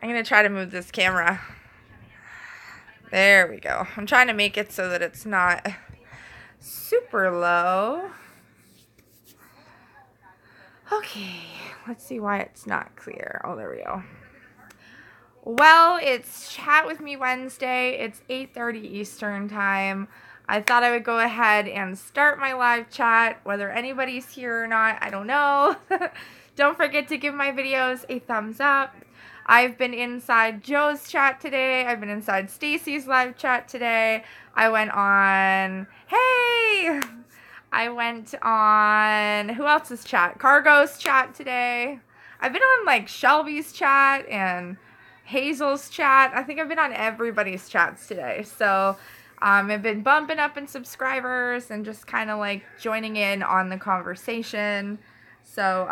I'm going to try to move this camera. There we go. I'm trying to make it so that it's not super low. Okay, let's see why it's not clear. Oh, there we go. Well, it's Chat With Me Wednesday. It's 8:30 Eastern Time. I thought I would go ahead and start my live chat. Whether anybody's here or not, I don't know. Don't forget to give my videos a thumbs up. I've been inside Joe's chat today. I've been inside Stacy's live chat today. I went on, hey! I went on, who else's chat? Cargo's chat today. I've been on like Shelby's chat and Hazel's chat. I think I've been on everybody's chats today. So I've been bumping up in subscribers and just kind of like joining in on the conversation. So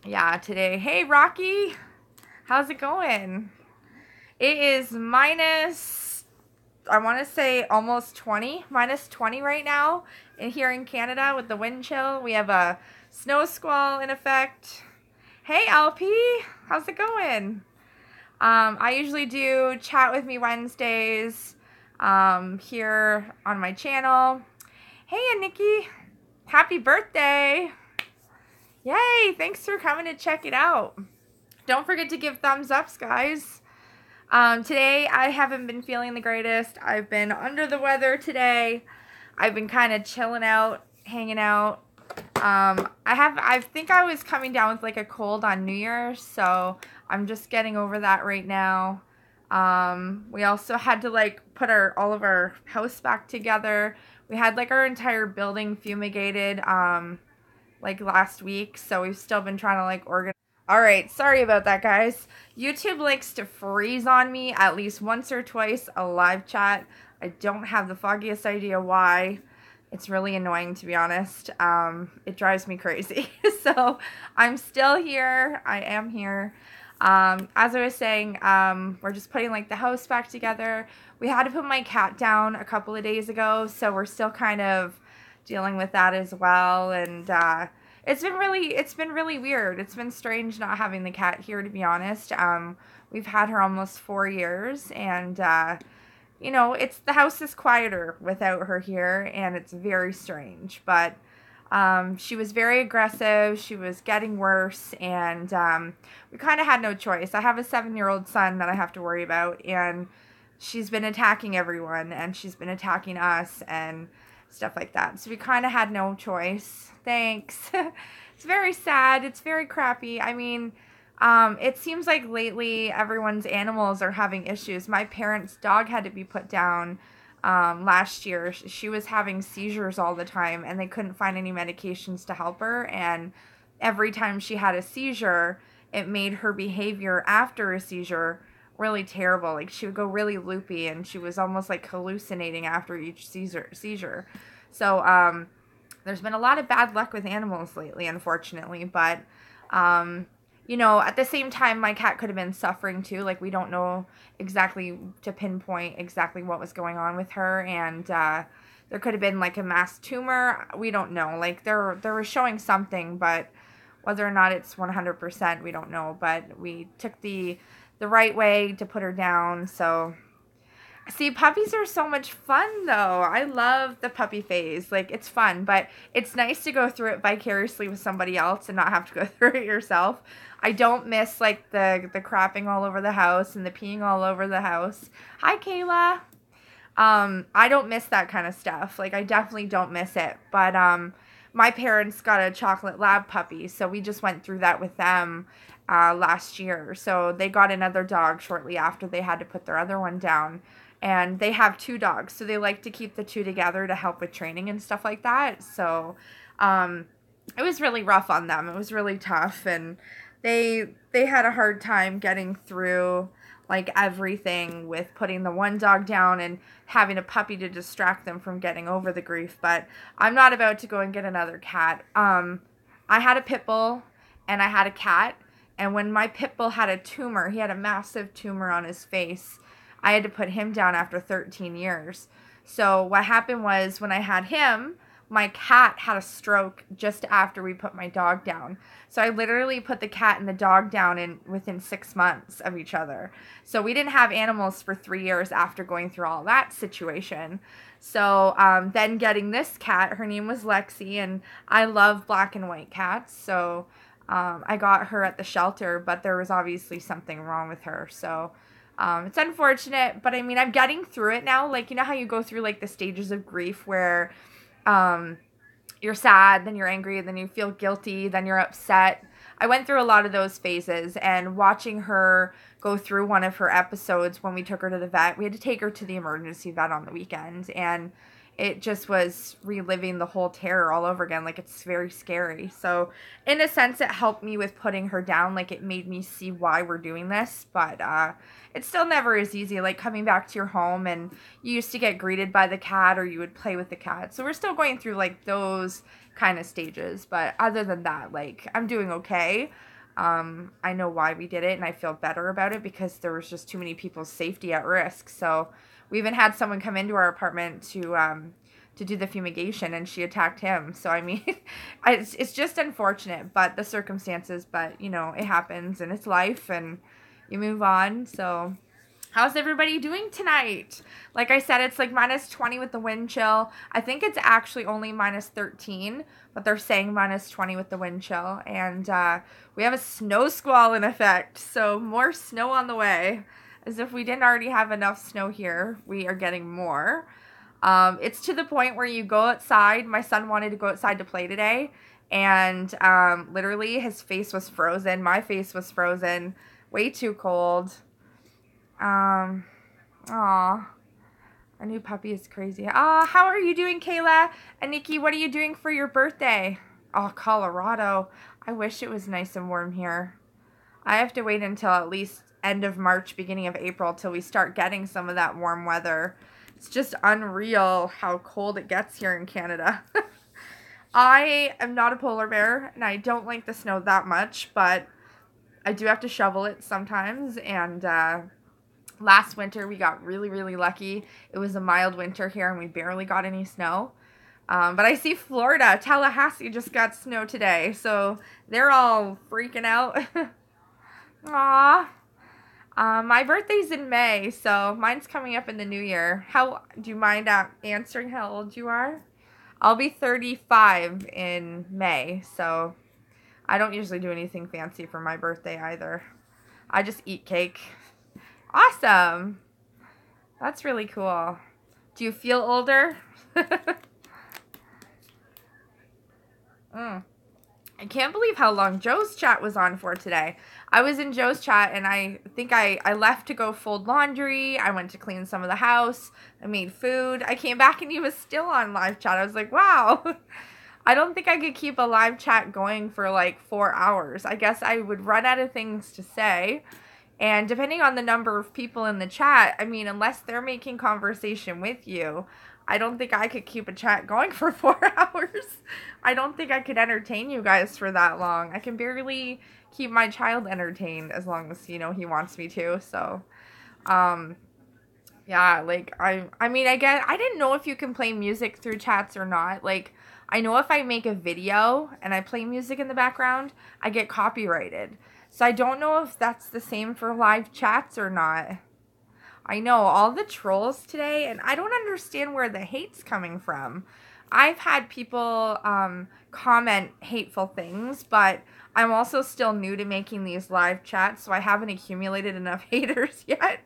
yeah, today, hey Rocky, how's it going? It is minus, I want to say almost 20, minus 20 right now here in Canada with the wind chill. We have a snow squall in effect. Hey LP, how's it going? I usually do Chat With Me Wednesdays here on my channel. Hey, Nikki. Happy birthday. Yay, thanks for coming to check it out. Don't forget to give thumbs ups, guys. Today, I haven't been feeling the greatest. I've been under the weather today. I've been kind of chilling out, hanging out. I think I was coming down with like a cold on New Year's, so I'm just getting over that right now. We also had to like put all of our house back together. We had like our entire building fumigated, like last week, so we've still been trying to like organize. Alright, sorry about that, guys. YouTube likes to freeze on me at least once or twice a live chat. I don't have the foggiest idea why. It's really annoying, to be honest. It drives me crazy. So I'm still here. I am here. As I was saying, we're just putting like the house back together. We had to put my cat down a couple of days ago, so we're still kind of dealing with that as well. And it's been really weird. It's been strange not having the cat here, to be honest. We've had her almost 4 years, and you know, the house is quieter without her here, and it's very strange. But she was very aggressive. She was getting worse, and we kind of had no choice. I have a 7-year-old son that I have to worry about, and she's been attacking everyone, and she's been attacking us and stuff like that. So we kind of had no choice. Thanks. It's very sad. It's very crappy. I mean, it seems like lately everyone's animals are having issues. My parents' dog had to be put down last year. She was having seizures all the time, and they couldn't find any medications to help her. And every time she had a seizure, it made her behavior after a seizure really terrible. Like, she would go really loopy, and she was almost like hallucinating after each seizure. So there's been a lot of bad luck with animals lately, unfortunately. But you know, at the same time, my cat could have been suffering too. Like, we don't know exactly to pinpoint exactly what was going on with her, and there could have been like a mass tumor. We don't know. Like, there was showing something, but whether or not it's 100%, we don't know. But we took the right way to put her down. So, see, puppies are so much fun, though. I love the puppy phase. Like, it's fun, but it's nice to go through it vicariously with somebody else and not have to go through it yourself. I don't miss, like, the crapping all over the house and the peeing all over the house. Hi, Kayla. I don't miss that kind of stuff. Like, I definitely don't miss it. But my parents got a chocolate lab puppy, so we just went through that with them last year. So they got another dog shortly after they had to put their other one down. And they have 2 dogs, so they like to keep the 2 together to help with training and stuff like that. So it was really rough on them. It was really tough, and they had a hard time getting through like everything with putting the one dog down and having a puppy to distract them from getting over the grief. But I'm not about to go and get another cat. I had a pit bull and I had a cat, and when my pit bull had a tumor, he had a massive tumor on his face. I had to put him down after 13 years. So what happened was, when I had him, my cat had a stroke just after we put my dog down. So I literally put the cat and the dog down within 6 months of each other. So we didn't have animals for 3 years after going through all that situation. So then getting this cat, her name was Lexi, and I love black and white cats. So I got her at the shelter, but there was obviously something wrong with her. So it's unfortunate, but I mean, I'm getting through it now. Like, you know how you go through like the stages of grief where you're sad, then you're angry, then you feel guilty, then you're upset. I went through a lot of those phases, and watching her go through one of her episodes when we took her to the vet, we had to take her to the emergency vet on the weekend, and it just was reliving the whole terror all over again. Like, it's very scary. So in a sense, it helped me with putting her down. Like, it made me see why we're doing this, but it's still never as easy. Like, coming back to your home, and you used to get greeted by the cat, or you would play with the cat. So we're still going through like those kind of stages, but other than that, like, I'm doing okay. I know why we did it, and I feel better about it because there was just too many people's safety at risk. So we even had someone come into our apartment to do the fumigation, and she attacked him. So I mean, it's just unfortunate, but the circumstances. But you know, it happens, and it's life, and you move on. So how's everybody doing tonight? Like I said, it's like -20 with the wind chill. I think it's actually only -13, but they're saying -20 with the wind chill. And we have a snow squall in effect, so more snow on the way. As if we didn't already have enough snow here, we are getting more. It's to the point where you go outside. My son wanted to go outside to play today, and literally his face was frozen. My face was frozen. Way too cold. Aw, our new puppy is crazy. How are you doing, Kayla? And Nikki, what are you doing for your birthday? Oh, Colorado. I wish it was nice and warm here. I have to wait until at least end of March, beginning of April, till we start getting some of that warm weather. It's just unreal how cold it gets here in Canada. I am not a polar bear, and I don't like the snow that much, but I do have to shovel it sometimes, and last winter we got really, really lucky. It was a mild winter here, and we barely got any snow. But I see Florida, Tallahassee just got snow today, so they're all freaking out. Aww. My birthday's in May, so mine's coming up in the new year. How do you mind answering how old you are? I'll be 35 in May, so I don't usually do anything fancy for my birthday either. I just eat cake. Awesome. That's really cool. Do you feel older? I can't believe how long Joe's chat was on for today. I was in Joe's chat, and I think I left to go fold laundry. I went to clean some of the house. I made food. I came back, and he was still on live chat. I was like, wow. I don't think I could keep a live chat going for like 4 hours. I guess I would run out of things to say. And depending on the number of people in the chat, I mean, unless they're making conversation with you, I don't think I could keep a chat going for 4 hours. I don't think I could entertain you guys for that long. I can barely keep my child entertained as long as, you know, he wants me to. So, yeah, like, I mean, again, I didn't know if you can play music through chats or not. Like, I know if I make a video and I play music in the background, I get copyrighted. So I don't know if that's the same for live chats or not. I know, all the trolls today, and I don't understand where the hate's coming from. I've had people comment hateful things, but I'm also still new to making these live chats, so I haven't accumulated enough haters yet.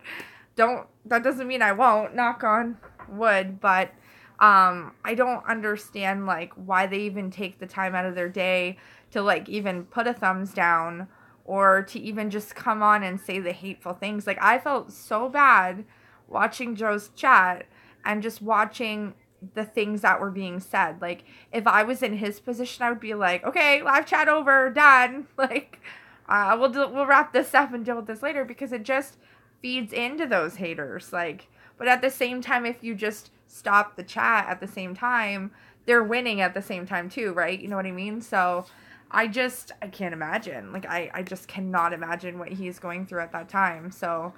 That doesn't mean I won't, knock on wood, but I don't understand, like, why they even take the time out of their day to, like, even put a thumbs down or to even just come on and say the hateful things. Like, I felt so bad watching Joe's chat and just watching the things that were being said. Like, if I was in his position, I would be like, okay, live chat over, done. Like, we'll wrap this up and deal with this later, because it just feeds into those haters. Like, but at the same time, if you just stop the chat at the same time, they're winning at the same time too, right? You know what I mean? So I can't imagine. Like, I just cannot imagine what he's going through at that time. So,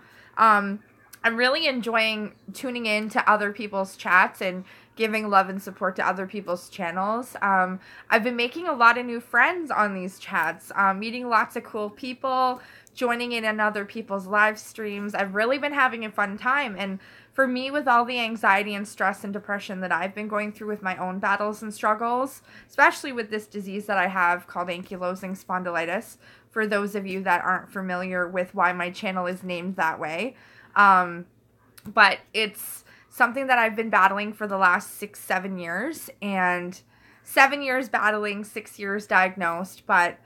I'm really enjoying tuning in to other people's chats and giving love and support to other people's channels. I've been making a lot of new friends on these chats, meeting lots of cool people, joining in on other people's live streams. I've really been having a fun time. And for me, with all the anxiety and stress and depression that I've been going through with my own battles and struggles, especially with this disease that I have called Ankylosing Spondylitis, for those of you that aren't familiar with why my channel is named that way. But it's something that I've been battling for the last 6-7 years, and 7 years battling, 6 years diagnosed. But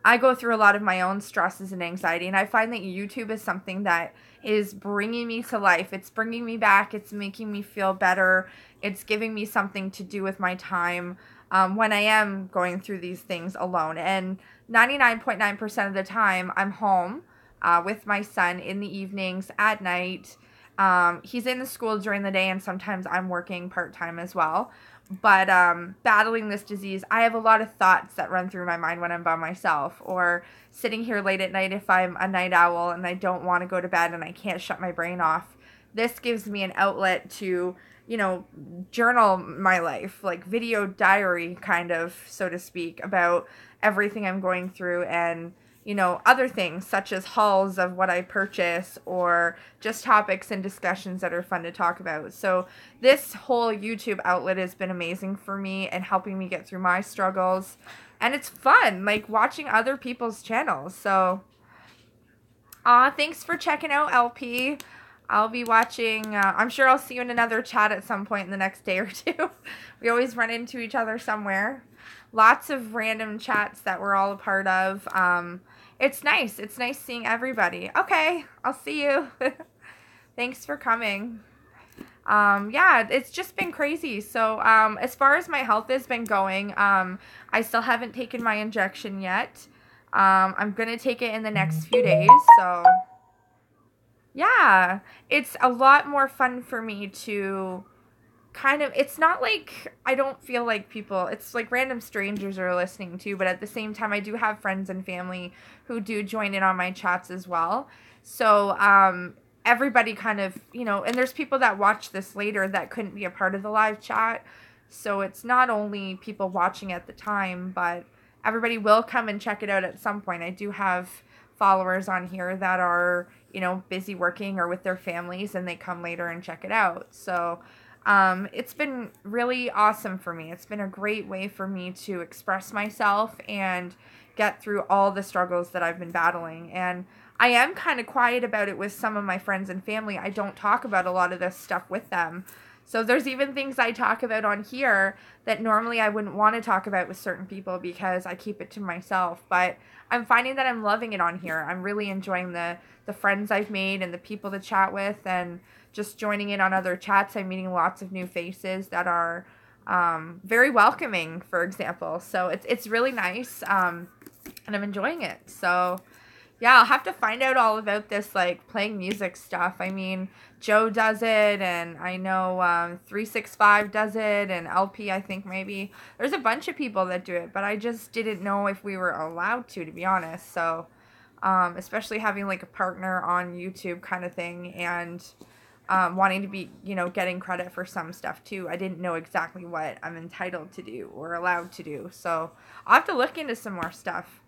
I go through a lot of my own stresses and anxiety, and I find that YouTube is something that is bringing me to life. It's bringing me back. It's making me feel better. It's giving me something to do with my time when I am going through these things alone. And 99.9% of the time, I'm home with my son in the evenings, at night. He's in the school during the day, and sometimes I'm working part-time as well. But battling this disease, I have a lot of thoughts that run through my mind when I'm by myself, or sitting here late at night if I'm a night owl and I don't want to go to bed and I can't shut my brain off. This gives me an outlet to, journal my life, like video diary kind of, so to speak, about everything I'm going through, and other things such as hauls of what I purchase, or just topics and discussions that are fun to talk about. So this whole YouTube outlet has been amazing for me and helping me get through my struggles. And it's fun, like watching other people's channels. So thanks for checking out, LP. I'll be watching, I'm sure I'll see you in another chat at some point in the next day or two. We always run into each other somewhere. Lots of random chats that we're all a part of. It's nice. It's nice seeing everybody. Okay, I'll see you. Thanks for coming. Yeah, it's just been crazy. So, as far as my health has been going, I still haven't taken my injection yet. I'm going to take it in the next few days. So, yeah, it's a lot more fun for me to it's not like, I don't feel like people, it's like random strangers are listening to, but at the same time, I do have friends and family who do join in on my chats as well. So, everybody kind of, and there's people that watch this later that couldn't be a part of the live chat. So it's not only people watching at the time, but everybody will come and check it out at some point. I do have followers on here that are, busy working or with their families, and they come later and check it out. So, it's been really awesome for me. It's been a great way for me to express myself and get through all the struggles that I've been battling. And I am kind of quiet about it with some of my friends and family. I don't talk about a lot of this stuff with them. So there's even things I talk about on here that normally I wouldn't want to talk about with certain people because I keep it to myself. But I'm finding that I'm loving it on here. I'm really enjoying the friends I've made and the people to chat with, and just joining in on other chats. I'm meeting lots of new faces that are very welcoming, for example. So it's really nice, and I'm enjoying it. So yeah, I'll have to find out all about this, like, playing music stuff. I mean, Joe does it, and I know 365 does it, and LP, I think, maybe. There's a bunch of people that do it, but I just didn't know if we were allowed to be honest. So, especially having, like, a partner on YouTube kind of thing, and wanting to be, getting credit for some stuff, too. I didn't know exactly what I'm entitled to do or allowed to do. So, I'll have to look into some more stuff.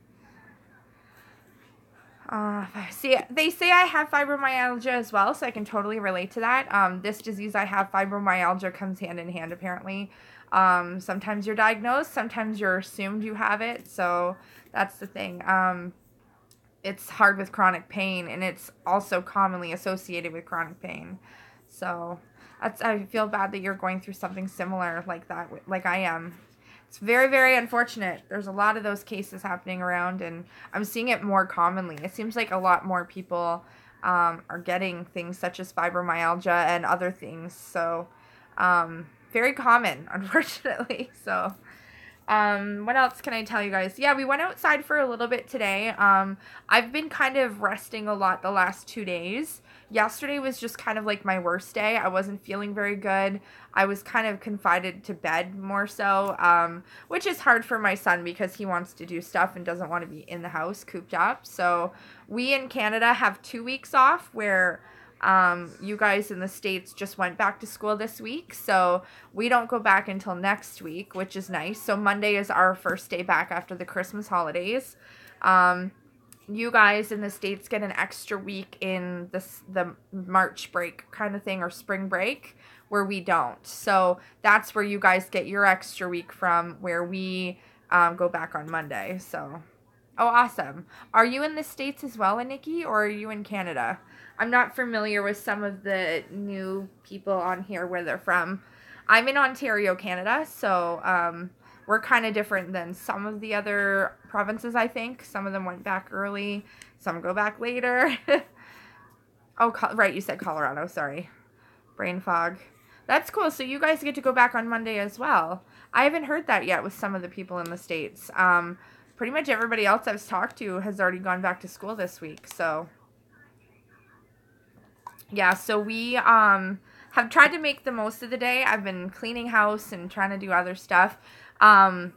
See, they say I have fibromyalgia as well, so I can totally relate to that. This disease I have, fibromyalgia, comes hand in hand, apparently. Sometimes you're diagnosed, sometimes you're assumed you have it, so that's the thing. It's hard with chronic pain, and it's also commonly associated with chronic pain. So, I feel bad that you're going through something similar like that, like I am. It's very, very unfortunate. There's a lot of those cases happening around, and I'm seeing it more commonly. It seems like a lot more people are getting things such as fibromyalgia and other things. So, very common, unfortunately. So, what else can I tell you guys? Yeah, we went outside for a little bit today. I've been kind of resting a lot the last 2 days. Yesterday was just kind of like my worst day. I wasn't feeling very good. I was kind of confined to bed more so, which is hard for my son because he wants to do stuff and doesn't want to be in the house cooped up. So we in Canada have 2 weeks off where You guys in the States just went back to school this week, so we don't go back until next week, which is nice. So Monday is our first day back after the Christmas holidays. You guys in the States get an extra week in the March break kind of thing, or spring break, where we don't. So that's where you guys get your extra week from, where we go back on Monday. So, oh, awesome. Are you in the States as well, Nikki, or are you in Canada? I'm not familiar with some of the new people on here where they're from. I'm in Ontario, Canada, so we're kind of different than some of the other provinces, I think. Some of them went back early, some go back later. Oh, right, you said Colorado, sorry. Brain fog. That's cool. So you guys get to go back on Monday as well. I haven't heard that yet with some of the people in the States. Pretty much everybody else I've talked to has already gone back to school this week, so... Yeah, so we have tried to make the most of the day. I've been cleaning house and trying to do other stuff. I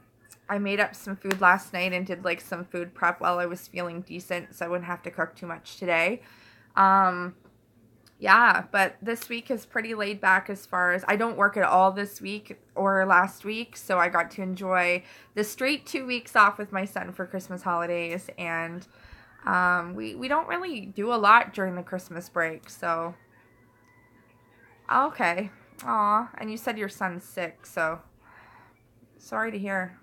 made up some food last night and did like some food prep while I was feeling decent, so I wouldn't have to cook too much today. Yeah, but this week is pretty laid back as far as I don't work at all this week or last week, so I got to enjoy the straight 2 weeks off with my son for Christmas holidays, and we don't really do a lot during the Christmas break, so. Okay. Aw, and you said your son's sick, so sorry to hear.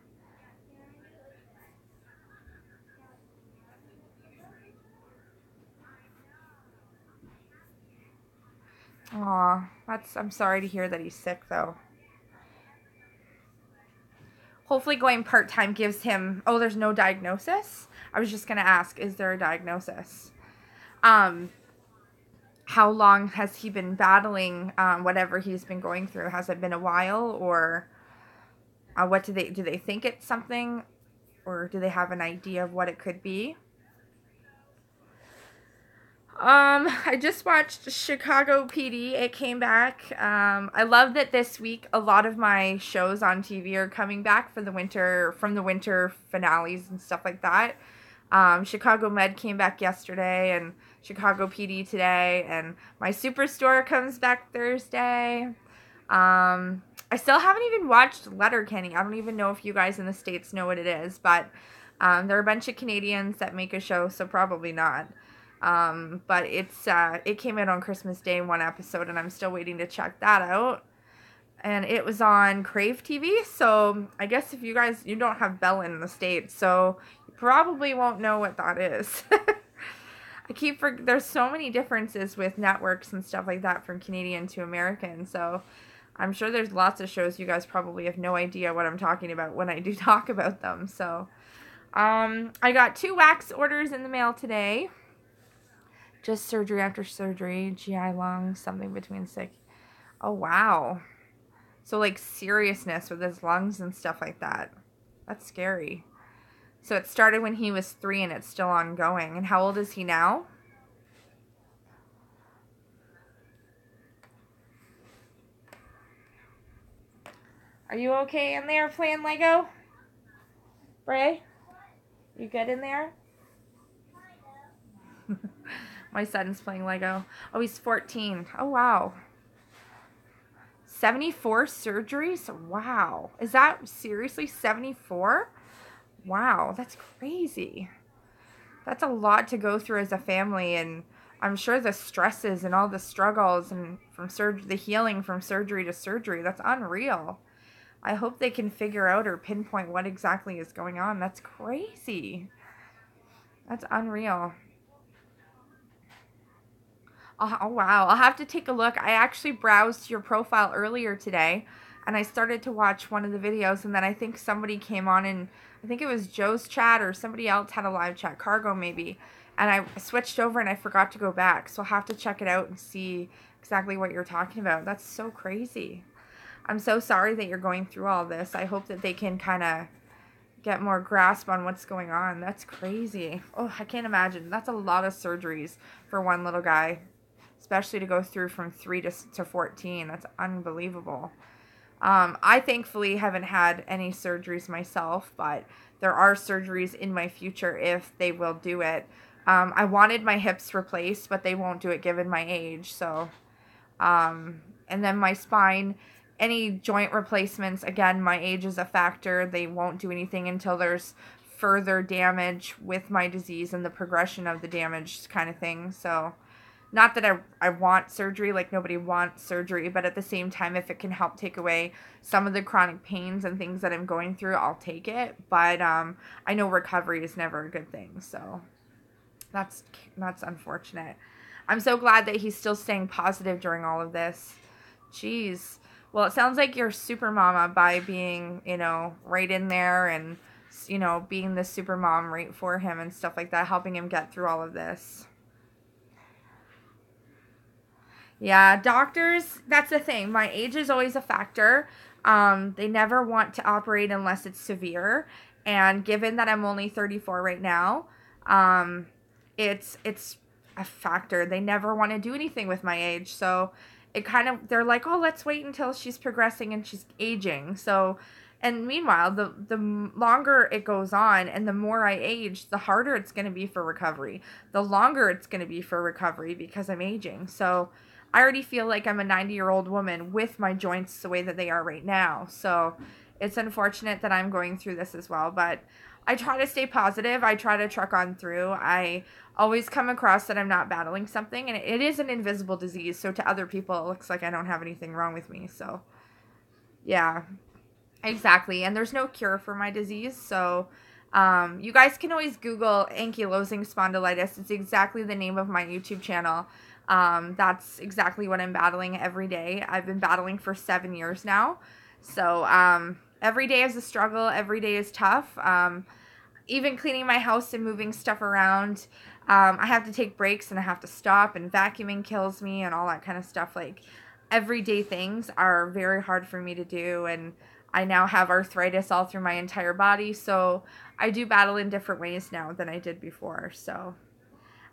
Aw, I'm sorry to hear that he's sick, though. Hopefully going part-time gives him, oh, there's no diagnosis? I was just going to ask, is there a diagnosis? How long has he been battling whatever he's been going through? Has it been a while, or what do they think it's something, or do they have an idea of what it could be? I just watched Chicago PD. It came back. I love that this week a lot of my shows on TV are coming back for the winter, from the winter finales and stuff like that. Chicago Med came back yesterday, and Chicago PD today, and my Superstore comes back Thursday. I still haven't even watched Letterkenny. I don't even know if you guys in the States know what it is, but there are a bunch of Canadians that make a show, so probably not. But it came out on Christmas Day, one episode, and I'm still waiting to check that out. And it was on Crave TV, so I guess if you don't have Bell in the States, so you probably won't know what that is. There's so many differences with networks and stuff like that from Canadian to American, so I'm sure there's lots of shows you guys probably have no idea what I'm talking about when I do talk about them, so. I got 2 wax orders in the mail today. Just surgery after surgery, GI lungs, something between sick. Oh, wow. So, like, seriousness with his lungs and stuff like that. That's scary. So, it started when he was 3 and it's still ongoing. And how old is he now? Are you okay in there playing Lego? Bray? You good in there? My son's playing Lego. Oh, he's 14. Oh, wow. 74 surgeries? Wow. Is that seriously 74? Wow, that's crazy. That's a lot to go through as a family, and I'm sure the stresses and all the struggles and the healing from surgery to surgery, that's unreal. I hope they can figure out or pinpoint what exactly is going on. That's crazy. That's unreal. Oh, wow. I'll have to take a look. I actually browsed your profile earlier today, and I started to watch one of the videos, and then I think somebody came on, and I think it was Joe's chat or somebody else had a live chat, Cargo maybe, and I switched over and I forgot to go back, so I'll have to check it out and see exactly what you're talking about. That's so crazy. I'm so sorry that you're going through all this. I hope that they can kind of get more grasp on what's going on. That's crazy. Oh, I can't imagine. That's a lot of surgeries for one little guy, especially to go through from 3 to 14. That's unbelievable. I thankfully haven't had any surgeries myself, but there are surgeries in my future if they will do it. I wanted my hips replaced, but they won't do it given my age. So, and then my spine, any joint replacements, again, my age is a factor. They won't do anything until there's further damage with my disease and the progression of the damage kind of thing. So, not that I want surgery, like nobody wants surgery, but at the same time, if it can help take away some of the chronic pains and things that I'm going through, I'll take it. But I know recovery is never a good thing, so that's unfortunate. I'm so glad that he's still staying positive during all of this. Jeez. Well, it sounds like you're super mama by being, right in there and, being the super mom right for him and stuff like that, helping him get through all of this. Yeah, doctors, that's the thing. My age is always a factor. They never want to operate unless it's severe. And given that I'm only 34 right now, it's a factor. They never want to do anything with my age. So they're like, oh, let's wait until she's progressing and she's aging. So, and meanwhile, the longer it goes on and the more I age, the harder it's going to be for recovery. The longer it's going to be for recovery because I'm aging. So I already feel like I'm a 90-year-old woman with my joints the way that they are right now. So it's unfortunate that I'm going through this as well. But I try to stay positive. I try to truck on through. I always come across that I'm not battling something. And it is an invisible disease. So to other people, it looks like I don't have anything wrong with me. So, yeah, exactly. And there's no cure for my disease. So you guys can always Google Ankylosing Spondylitis. It's exactly the name of my YouTube channel. That's exactly what I'm battling every day. I've been battling for 7 years now. So, every day is a struggle. Every day is tough. Even cleaning my house and moving stuff around, I have to take breaks and I have to stop, and vacuuming kills me and all that kind of stuff. Like, everyday things are very hard for me to do, and I now have arthritis all through my entire body. So I do battle in different ways now than I did before. So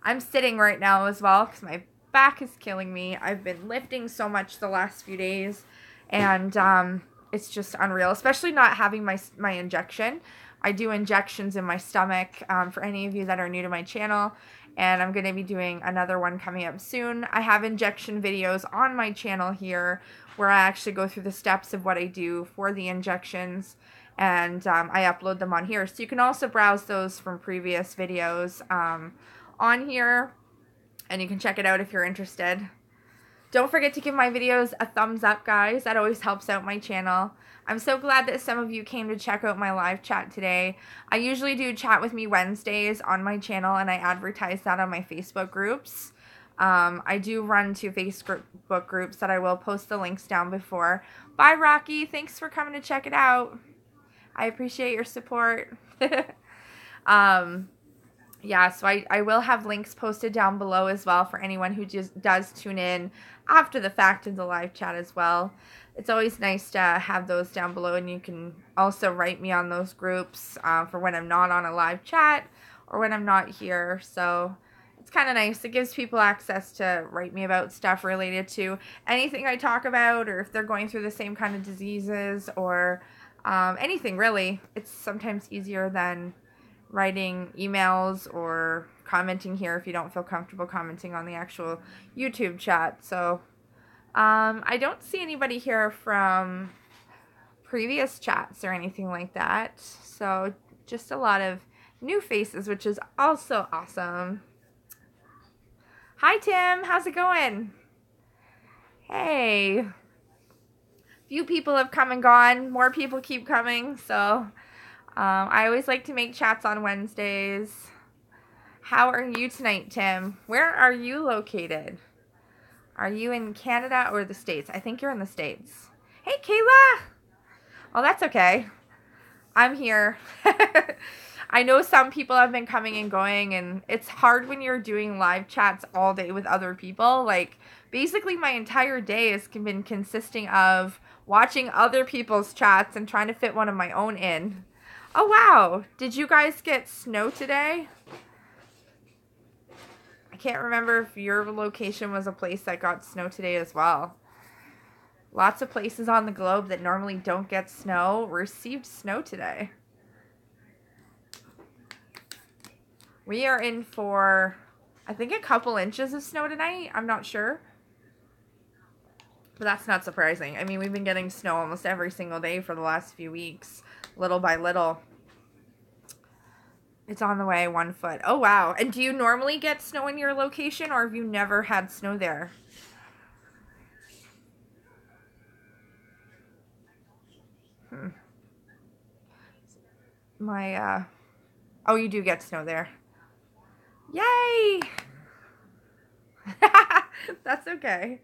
I'm sitting right now as well because my back is killing me. I've been lifting so much the last few days, and it's just unreal, especially not having my injection. I do injections in my stomach for any of you that are new to my channel, and I'm going to be doing another one coming up soon. I have injection videos on my channel here where I actually go through the steps of what I do for the injections, and I upload them on here. So you can also browse those from previous videos on here, and you can check it out if you're interested. Don't forget to give my videos a thumbs up, guys. That always helps out my channel. I'm so glad that some of you came to check out my live chat today. I usually do Chat With Me Wednesdays on my channel, and I advertise that on my Facebook groups. I do run 2 Facebook groups that I will post the links down before. Bye, Rocky. Thanks for coming to check it out. I appreciate your support. Yeah, so I will have links posted down below as well for anyone who just does tune in after the fact in the live chat as well. It's always nice to have those down below, and you can also write me on those groups for when I'm not on a live chat or when I'm not here. So it's kind of nice. It gives people access to write me about stuff related to anything I talk about, or if they're going through the same kind of diseases, or anything really. It's sometimes easier than writing emails or commenting here if you don't feel comfortable commenting on the actual YouTube chat. So I don't see anybody here from previous chats or anything like that. So just a lot of new faces, which is also awesome. Hi, Tim. How's it going? Hey. Few people have come and gone. More people keep coming. So I always like to make chats on Wednesdays. How are you tonight, Tim? Where are you located? Are you in Canada or the States? I think you're in the States. Hey, Kayla. Oh, that's okay. I'm here. I know some people have been coming and going, and it's hard when you're doing live chats all day with other people. Like, basically my entire day has been consisting of watching other people's chats and trying to fit one of my own in. Oh, wow. Did you guys get snow today? I can't remember if your location was a place that got snow today as well. Lots of places on the globe that normally don't get snow received snow today. We are in for, I think, a couple inches of snow tonight. I'm not sure. But that's not surprising. I mean, we've been getting snow almost every single day for the last few weeks, little by little. It's on the way, 1 foot. Oh, wow. And do you normally get snow in your location, or have you never had snow there? Oh, you do get snow there. Yay! That's okay.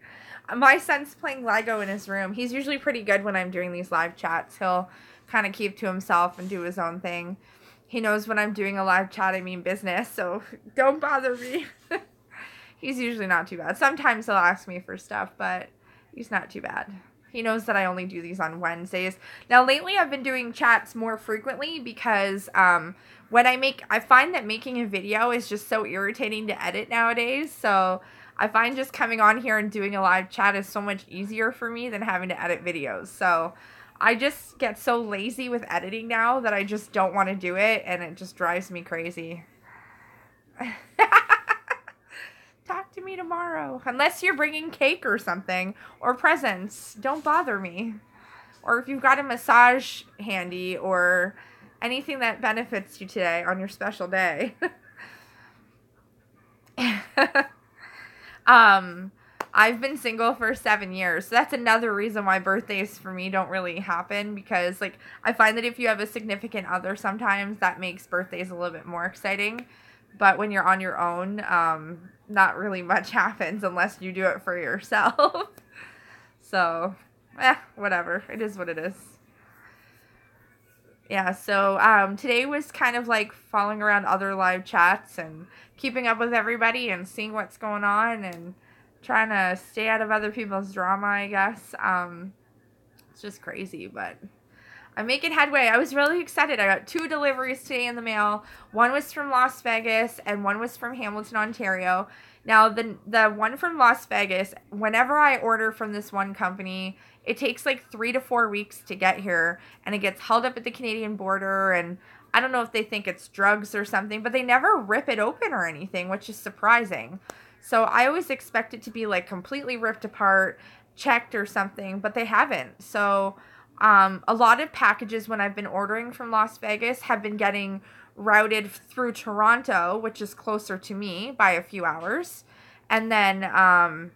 My son's playing Lego in his room. He's usually pretty good when I'm doing these live chats. He'll kind of keep to himself and do his own thing. He knows when I'm doing a live chat, I mean business, so don't bother me. He's usually not too bad. Sometimes he'll ask me for stuff, but he's not too bad. He knows that I only do these on Wednesdays. Now, lately I've been doing chats more frequently because when I find that making a video is just so irritating to edit nowadays. So I find just coming on here and doing a live chat is so much easier for me than having to edit videos. So I just get so lazy with editing now that I just don't want to do it, and it just drives me crazy. Talk to me tomorrow. Unless you're bringing cake or something, or presents, don't bother me. Or if you've got a massage handy, or anything that benefits you today on your special day. I've been single for 7 years, so that's another reason why birthdays for me don't really happen, because like I find that if you have a significant other, sometimes that makes birthdays a little bit more exciting. But when you're on your own, not really much happens unless you do it for yourself. So, whatever. It is what it is. Yeah, so today was kind of like following around other live chats and keeping up with everybody and seeing what's going on and trying to stay out of other people's drama, I guess. It's just crazy, but I'm making headway. I was really excited. I got 2 deliveries today in the mail. One was from Las Vegas and one was from Hamilton, Ontario. Now, the one from Las Vegas, whenever I order from this one company, it takes like 3 to 4 weeks to get here, and it gets held up at the Canadian border, and I don't know if they think it's drugs or something, but they never rip it open or anything, which is surprising. So I always expect it to be like completely ripped apart, checked or something, but they haven't. So a lot of packages when I've been ordering from Las Vegas have been getting routed through Toronto, which is closer to me by a few hours. And then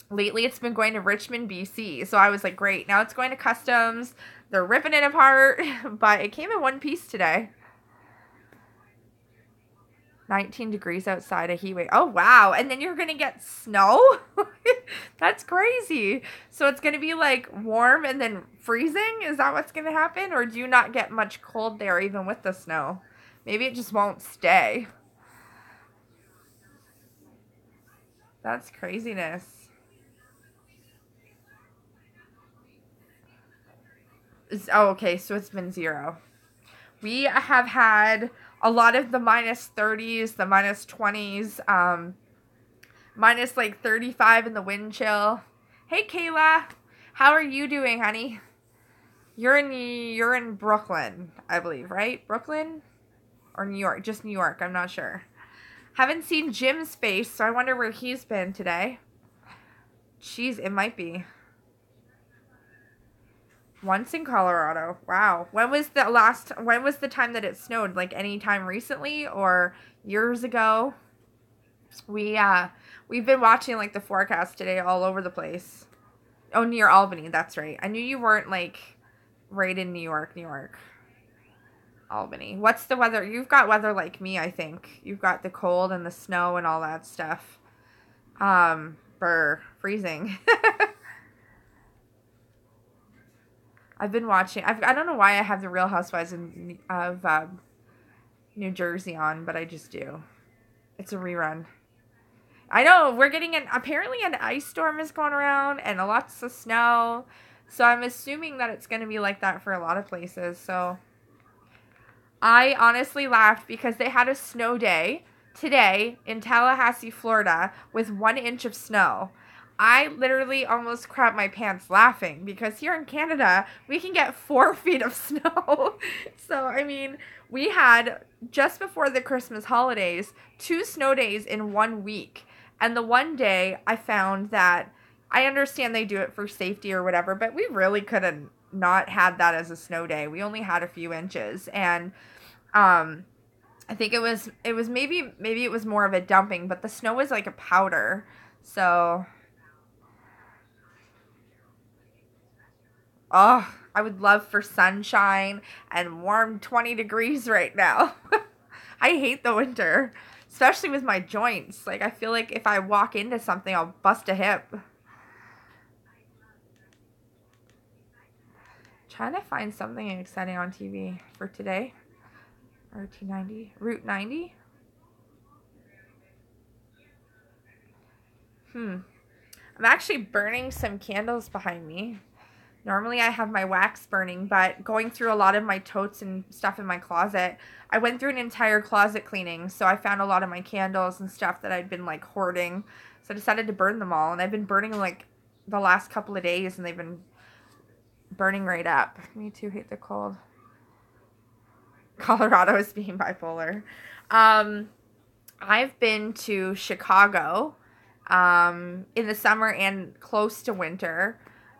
lately it's been going to Richmond, BC. So I was like, great, now it's going to customs. They're ripping it apart, but it came in one piece today. 19 degrees outside, a heat wave. Oh, wow. And then you're going to get snow? That's crazy. So it's going to be like warm and then freezing? Is that what's going to happen? Or do you not get much cold there even with the snow? Maybe it just won't stay. That's craziness. Oh, okay. So it's been 0. We have had a lot of the minus 30s, the minus 20s, minus like 35 in the wind chill. Hey, Kayla. How are you doing, honey? You're in Brooklyn, I believe, right? Brooklyn? Or New York? Just New York. I'm not sure. Haven't seen Jim's face, so I wonder where he's been today. Jeez, it might be. Once in Colorado. Wow. When was the time that it snowed? Like any time recently or years ago? We've been watching like the forecast today all over the place. Oh, near Albany, that's right. I knew you weren't like right in New York. Albany. What's the weather? You've got weather like me, I think. You've got the cold and the snow and all that stuff. Freezing. I've been watching. I don't know why I have the Real Housewives of New Jersey on, but I just do. It's a rerun. I know we're getting apparently an ice storm is going around and lots of snow, so I'm assuming that it's going to be like that for a lot of places. So I honestly laughed because they had a snow day today in Tallahassee, Florida, with 1 inch of snow. I literally almost crapped my pants laughing because here in Canada, we can get 4 feet of snow. So, I mean, we had, just before the Christmas holidays, 2 snow days in 1 week. And the one day I found that, I understand they do it for safety or whatever, but we really could have not had that as a snow day. We only had a few inches. And I think it was maybe it was more of a dumping, but the snow was like a powder. So, oh, I would love for sunshine and warm 20 degrees right now. I hate the winter, especially with my joints. Like, I feel like if I walk into something, I'll bust a hip. Trying to find something exciting on TV for today. RT90, Route 90. I'm actually burning some candles behind me. Normally I have my wax burning, but going through a lot of my totes and stuff in my closet, I went through an entire closet cleaning, so I found a lot of my candles and stuff that I'd been like hoarding. So I decided to burn them all, and I've been burning like the last couple of days, and they've been burning right up. Me too, hate the cold. Colorado is being bipolar. I've been to Chicago in the summer and close to winter.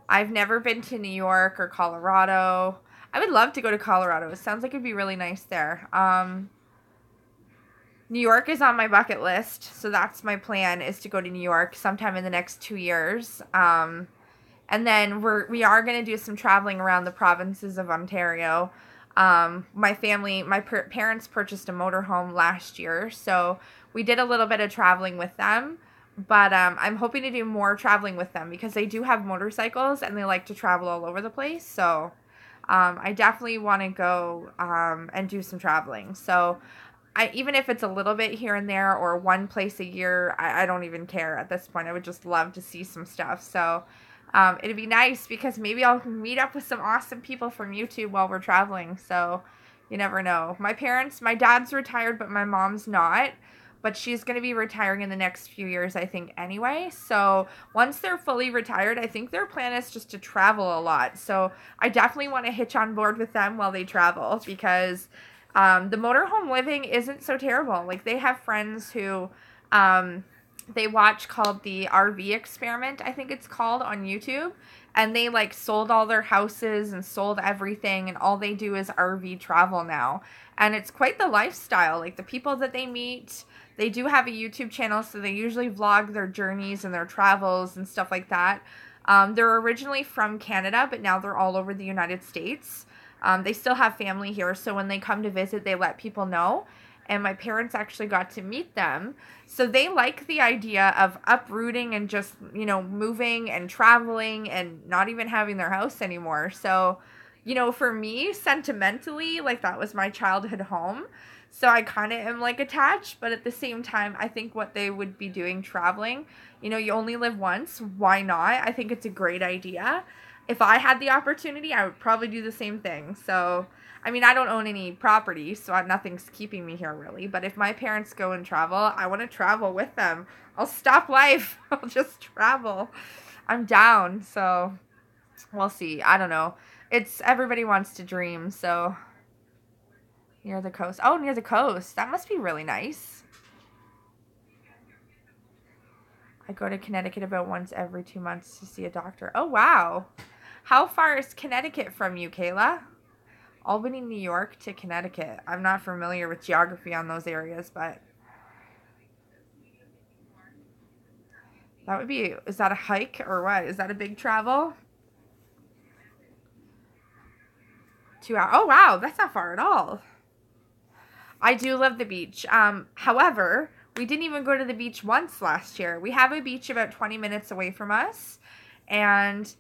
I've never been to New York or Colorado. I would love to go to Colorado. It sounds like it'd be really nice there. New York is on my bucket list, so that's my plan, is to go to New York sometime in the next 2 years. And then we are going to do some traveling around the provinces of Ontario. My parents purchased a motorhome last year, so we did a little bit of traveling with them. But I'm hoping to do more traveling with them because they do have motorcycles and they like to travel all over the place. So I definitely want to go and do some traveling. So even if it's a little bit here and there or one place a year, I don't even care at this point. I would just love to see some stuff. So it'd be nice because maybe I'll meet up with some awesome people from YouTube while we're traveling. So you never know. My dad's retired, but my mom's not. But she's going to be retiring in the next few years, I think, anyway. So once they're fully retired, I think their plan is just to travel a lot. So I definitely want to hitch on board with them while they travel because the motorhome living isn't so terrible. Like, they have friends who they watch called the RV Experiment, I think it's called, on YouTube. And they, like, sold all their houses and sold everything, and all they do is RV travel now. And it's quite the lifestyle. Like, the people that they meet, they do have a YouTube channel, so they usually vlog their journeys and their travels and stuff like that. They're originally from Canada, but now they're all over the United States. They still have family here, so when they come to visit, they let people know. And my parents actually got to meet them. So they like the idea of uprooting and just, moving and traveling and not even having their house anymore. So, for me, sentimentally, like, that was my childhood home. So I kind of am, like, attached. But at the same time, I think what they would be doing traveling, you only live once. Why not? I think it's a great idea. If I had the opportunity, I would probably do the same thing. So, I mean, I don't own any property, so nothing's keeping me here, really. But if my parents go and travel, I want to travel with them. I'll stop life. I'll just travel. I'm down, so we'll see. I don't know. Everybody wants to dream, so near the coast. Oh, near the coast. That must be really nice. I go to Connecticut about once every 2 months to see a doctor. Oh, wow. How far is Connecticut from you, Kayla? Albany, New York to Connecticut. I'm not familiar with geography on those areas, but that would be, is that a hike or what? Is that a big travel? 2 hours. Oh, wow. That's not far at all. I do love the beach. However, we didn't even go to the beach once last year. We have a beach about 20 minutes away from us, and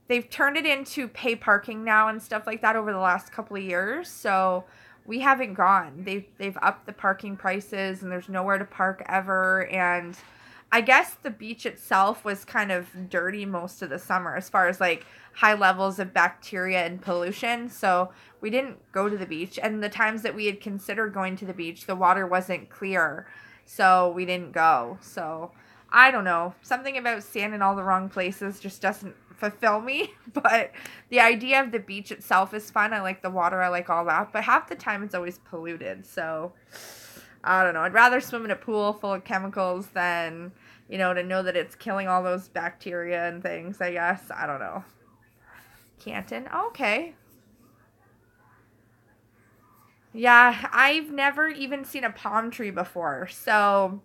they've turned it into pay parking now and stuff like that over the last couple of years. So we haven't gone. They've upped the parking prices, and there's nowhere to park ever. And I guess the beach itself was kind of dirty most of the summer as far as like high levels of bacteria and pollution. So we didn't go to the beach. And the times that we had considered going to the beach, the water wasn't clear. So we didn't go. So I don't know. Something about sand in all the wrong places just doesn't fulfill me. But the idea of the beach itself is fun. I like the water. I like all that. But half the time it's always polluted. So I don't know. I'd rather swim in a pool full of chemicals than, you know, to know that it's killing all those bacteria and things, I guess. I don't know. Canton. Okay. Yeah, I've never even seen a palm tree before. So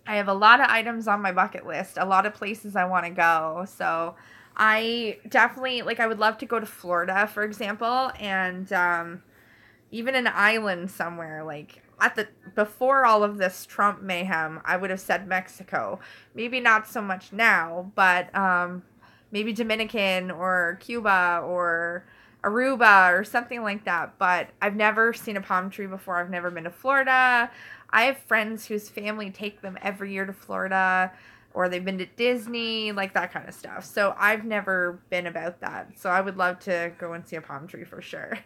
I have a lot of items on my bucket list, a lot of places I want to go. So I definitely, like, I would love to go to Florida, for example, and even an island somewhere, like before all of this Trump mayhem, I would have said Mexico. Maybe not so much now, but maybe Dominican or Cuba or Aruba or something like that. But I've never seen a palm tree before. I've never been to Florida. I have friends whose family take them every year to Florida, or they've been to Disney, like that kind of stuff. So I've never been about that. So I would love to go and see a palm tree for sure.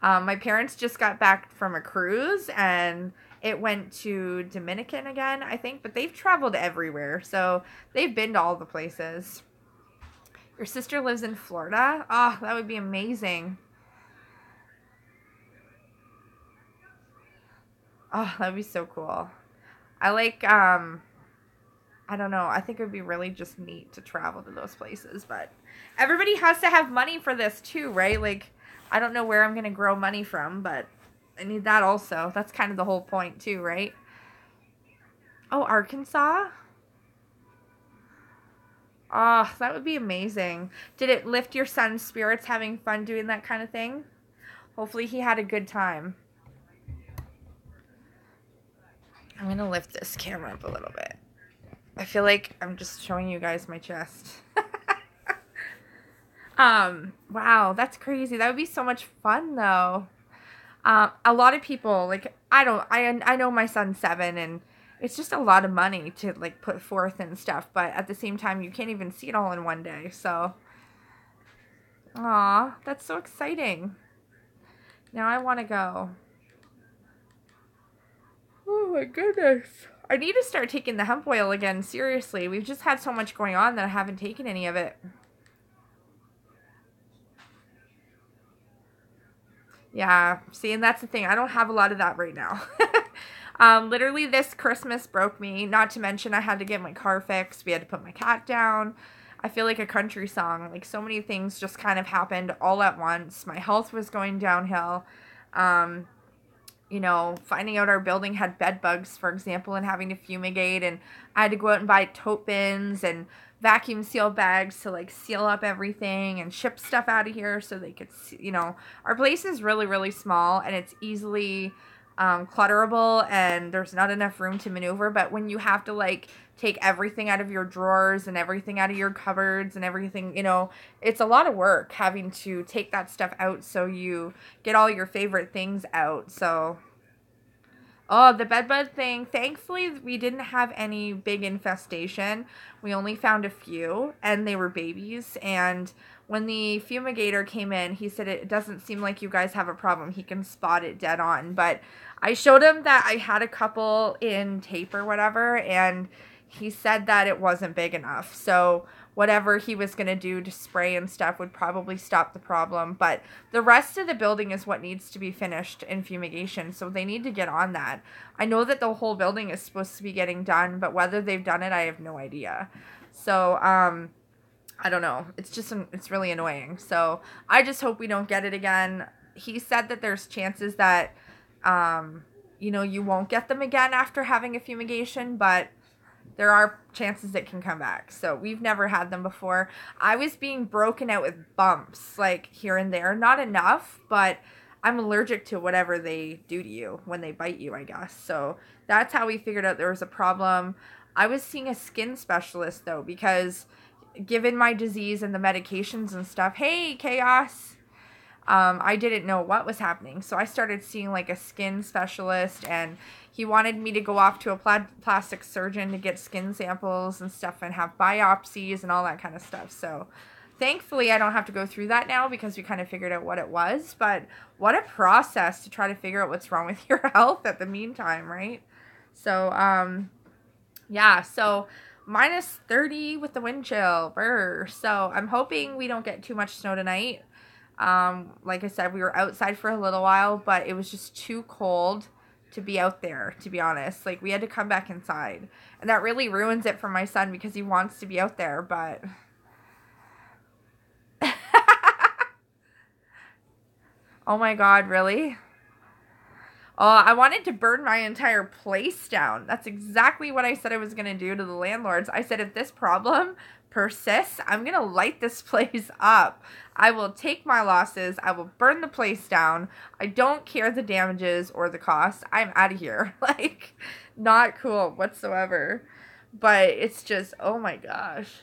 My parents just got back from a cruise, and it went to Dominican again, I think. But they've traveled everywhere, so they've been to all the places. Your sister lives in Florida? Oh, that would be amazing. Oh, that would be so cool. I like, I don't know. I think it would be really just neat to travel to those places. But everybody has to have money for this too, right? Like, I don't know where I'm going to grow money from, but I need that also. That's kind of the whole point too, right? Oh, Arkansas? Oh, that would be amazing. Did it lift your son's spirits having fun doing that kind of thing? Hopefully he had a good time. I'm going to lift this camera up a little bit. I feel like I'm just showing you guys my chest. Wow, that's crazy. That would be so much fun though. A lot of people, like, I know my son's 7 and it's just a lot of money to like put forth and stuff, but at the same time you can't even see it all in one day. So, aw, that's so exciting. Now I want to go. Oh my goodness. I need to start taking the hemp oil again, seriously. We've just had so much going on that I haven't taken any of it. Yeah, see, and that's the thing. I don't have a lot of that right now. Literally this Christmas broke me. Not to mention I had to get my car fixed. We had to put my cat down. I feel like a country song. Like, so many things just kind of happened all at once. My health was going downhill. You know, finding out our building had bed bugs, for example, and having to fumigate, and I had to go out and buy tote bins and vacuum seal bags to like seal up everything and ship stuff out of here so they could see, you know, our place is really, really small and it's easily clutterable and there's not enough room to maneuver. But when you have to like take everything out of your drawers and everything out of your cupboards and everything, you know, it's a lot of work having to take that stuff out so you get all your favorite things out. So, oh, the bedbug thing. Thankfully, we didn't have any big infestation. We only found a few, and they were babies. And when the fumigator came in, he said, it doesn't seem like you guys have a problem. He can spot it dead on. But I showed him that I had a couple in tape or whatever, and he said that it wasn't big enough. So whatever he was going to do to spray and stuff would probably stop the problem. But the rest of the building is what needs to be finished in fumigation. So they need to get on that. I know that the whole building is supposed to be getting done, but whether they've done it, I have no idea. So, I don't know. It's really annoying. So I just hope we don't get it again. He said that there's chances that, you know, you won't get them again after having a fumigation, but there are chances it can come back. So we've never had them before. I was being broken out with bumps, like here and there. Not enough, but I'm allergic to whatever they do to you when they bite you, I guess. So that's how we figured out there was a problem. I was seeing a skin specialist, though, because given my disease and the medications and stuff, hey, Chaos, I didn't know what was happening. So I started seeing like a skin specialist, and he wanted me to go off to a plastic surgeon to get skin samples and stuff and have biopsies and all that kind of stuff. So thankfully I don't have to go through that now because we kind of figured out what it was. But what a process to try to figure out what's wrong with your health at the meantime, right? So, Yeah, so -30 with the wind chill. Brr. So I'm hoping we don't get too much snow tonight. Like I said, we were outside for a little while, but it was just too cold to be out there, to be honest. Like, we had to come back inside. And that really ruins it for my son because he wants to be out there, but... Oh my God, really? I wanted to burn my entire place down. That's exactly what I said I was going to do to the landlords. I said, if this problem persists, I'm going to light this place up. I will take my losses. I will burn the place down. I don't care the damages or the cost. I'm out of here. Like, not cool whatsoever. But it's just, oh my gosh.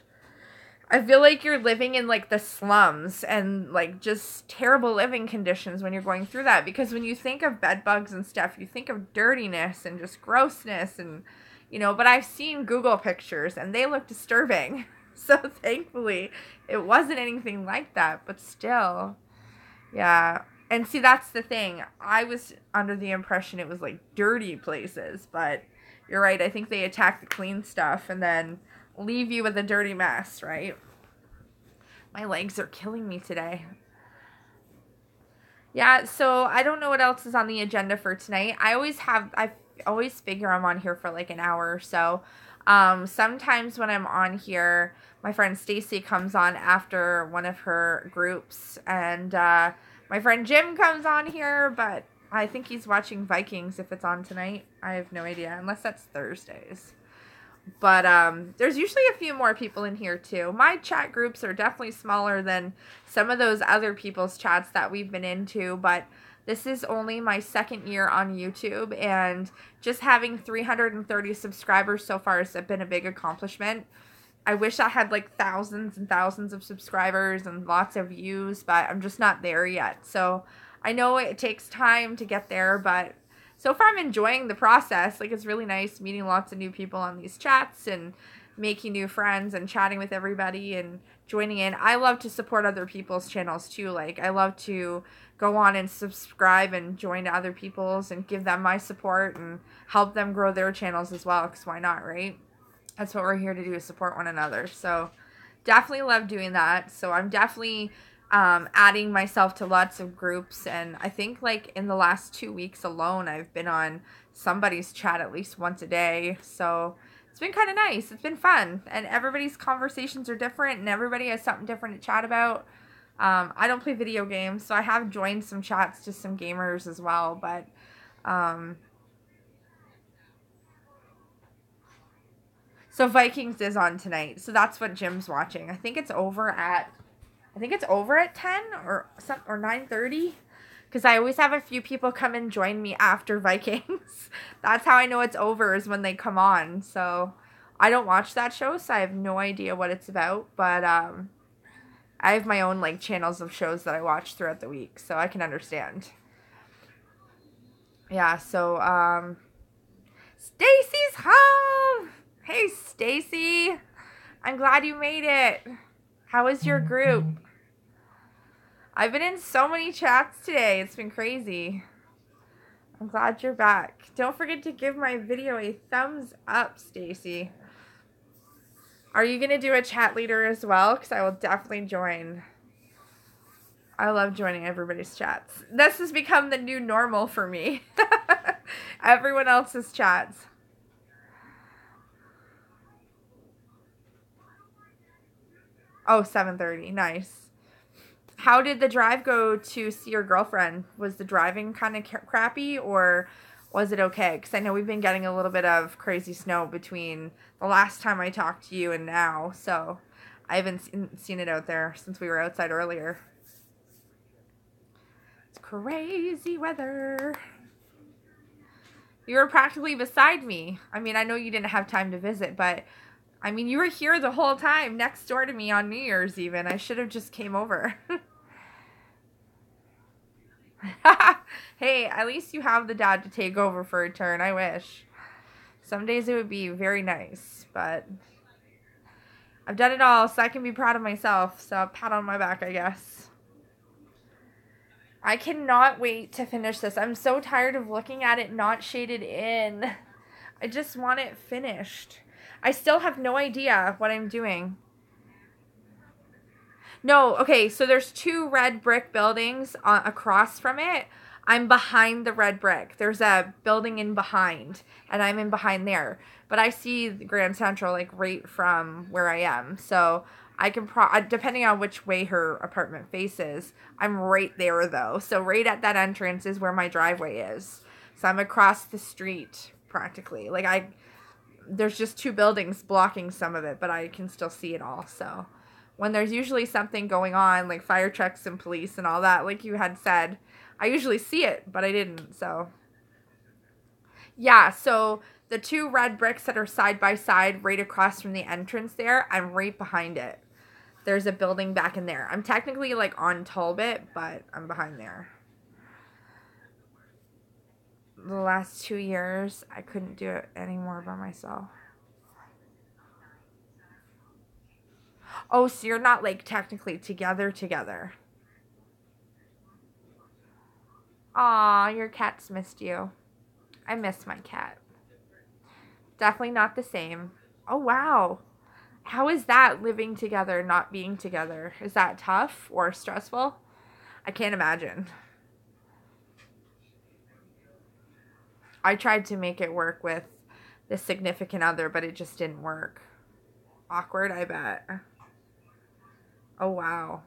I feel like you're living in, like, the slums and, like, just terrible living conditions when you're going through that. Because when you think of bed bugs and stuff, you think of dirtiness and just grossness and, you know, but I've seen Google pictures and they look disturbing. So thankfully, it wasn't anything like that, but still, yeah. And see, that's the thing. I was under the impression it was, like, dirty places, but you're right. I think they attack the clean stuff and then leave you with a dirty mess, right? My legs are killing me today. Yeah, so I don't know what else is on the agenda for tonight. I always figure I'm on here for like an hour or so. Sometimes when I'm on here, my friend Stacy comes on after one of her groups, and my friend Jim comes on here, but I think he's watching Vikings if it's on tonight. I have no idea, unless that's Thursdays. But there's usually a few more people in here too. My chat groups are definitely smaller than some of those other people's chats that we've been into, but this is only my second year on YouTube, and just having 330 subscribers so far has been a big accomplishment. I wish I had like thousands and thousands of subscribers and lots of views, but I'm just not there yet. So I know it takes time to get there, but so far I'm enjoying the process. Like, it's really nice meeting lots of new people on these chats and making new friends and chatting with everybody and joining in. I love to support other people's channels too. Like, I love to go on and subscribe and join to other people's and give them my support and help them grow their channels as well, because why not, right? That's what we're here to do, is support one another. So definitely love doing that. So I'm definitely adding myself to lots of groups, and I think like in the last 2 weeks alone I've been on somebody's chat at least once a day. So it's been kind of nice. It's been fun, and everybody's conversations are different and everybody has something different to chat about. I don't play video games, so I have joined some chats to some gamers as well, but so Vikings is on tonight, so that's what Jim's watching. I think it's over at 10 or 9:30, because I always have a few people come and join me after Vikings. That's how I know it's over, is when they come on. So I don't watch that show, so I have no idea what it's about, but I have my own like channels of shows that I watch throughout the week, so I can understand. Yeah, so Stacy's home. Hey Stacy, I'm glad you made it. How is your group? I've been in so many chats today. It's been crazy. I'm glad you're back. Don't forget to give my video a thumbs up, Stacy. Are you going to do a chat leader as well? Because I will definitely join. I love joining everybody's chats. This has become the new normal for me. Everyone else's chats. Oh, 7:30. Nice. How did the drive go to see your girlfriend? Was the driving kind of crappy, or was it okay? Because I know we've been getting a little bit of crazy snow between the last time I talked to you and now. So I haven't seen it out there since we were outside earlier. It's crazy weather. You were practically beside me. I mean, I know you didn't have time to visit, but I mean, you were here the whole time, next door to me on New Year's even. I should have just came over. Hey, at least you have the dad to take over for a turn. I wish. Some days it would be very nice, but I've done it all, so I can be proud of myself. So pat on my back, I guess. I cannot wait to finish this. I'm so tired of looking at it not shaded in. I just want it finished. I still have no idea what I'm doing. No, okay, so there's 2 red brick buildings across from it. I'm behind the red brick. There's a building in behind, and I'm in behind there. But I see the Grand Central, like, right from where I am. So I can, depending on which way her apartment faces, I'm right there, though. So right at that entrance is where my driveway is. So I'm across the street, practically. Like, there's just 2 buildings blocking some of it, but I can still see it all, so... When there's usually something going on, like fire trucks and police and all that, like you had said, I usually see it, but I didn't, so. Yeah, so the 2 red bricks that are side by side right across from the entrance there, I'm right behind it. There's a building back in there. I'm technically like on Talbot, but I'm behind there. The last 2 years, I couldn't do it anymore by myself. Oh, so you're not, like, technically together. Aw, your cat's missed you. I miss my cat. Definitely not the same. Oh, wow. How is that, living together, not being together? Is that tough or stressful? I can't imagine. I tried to make it work with the significant other, but it just didn't work. Awkward, I bet. Oh, wow.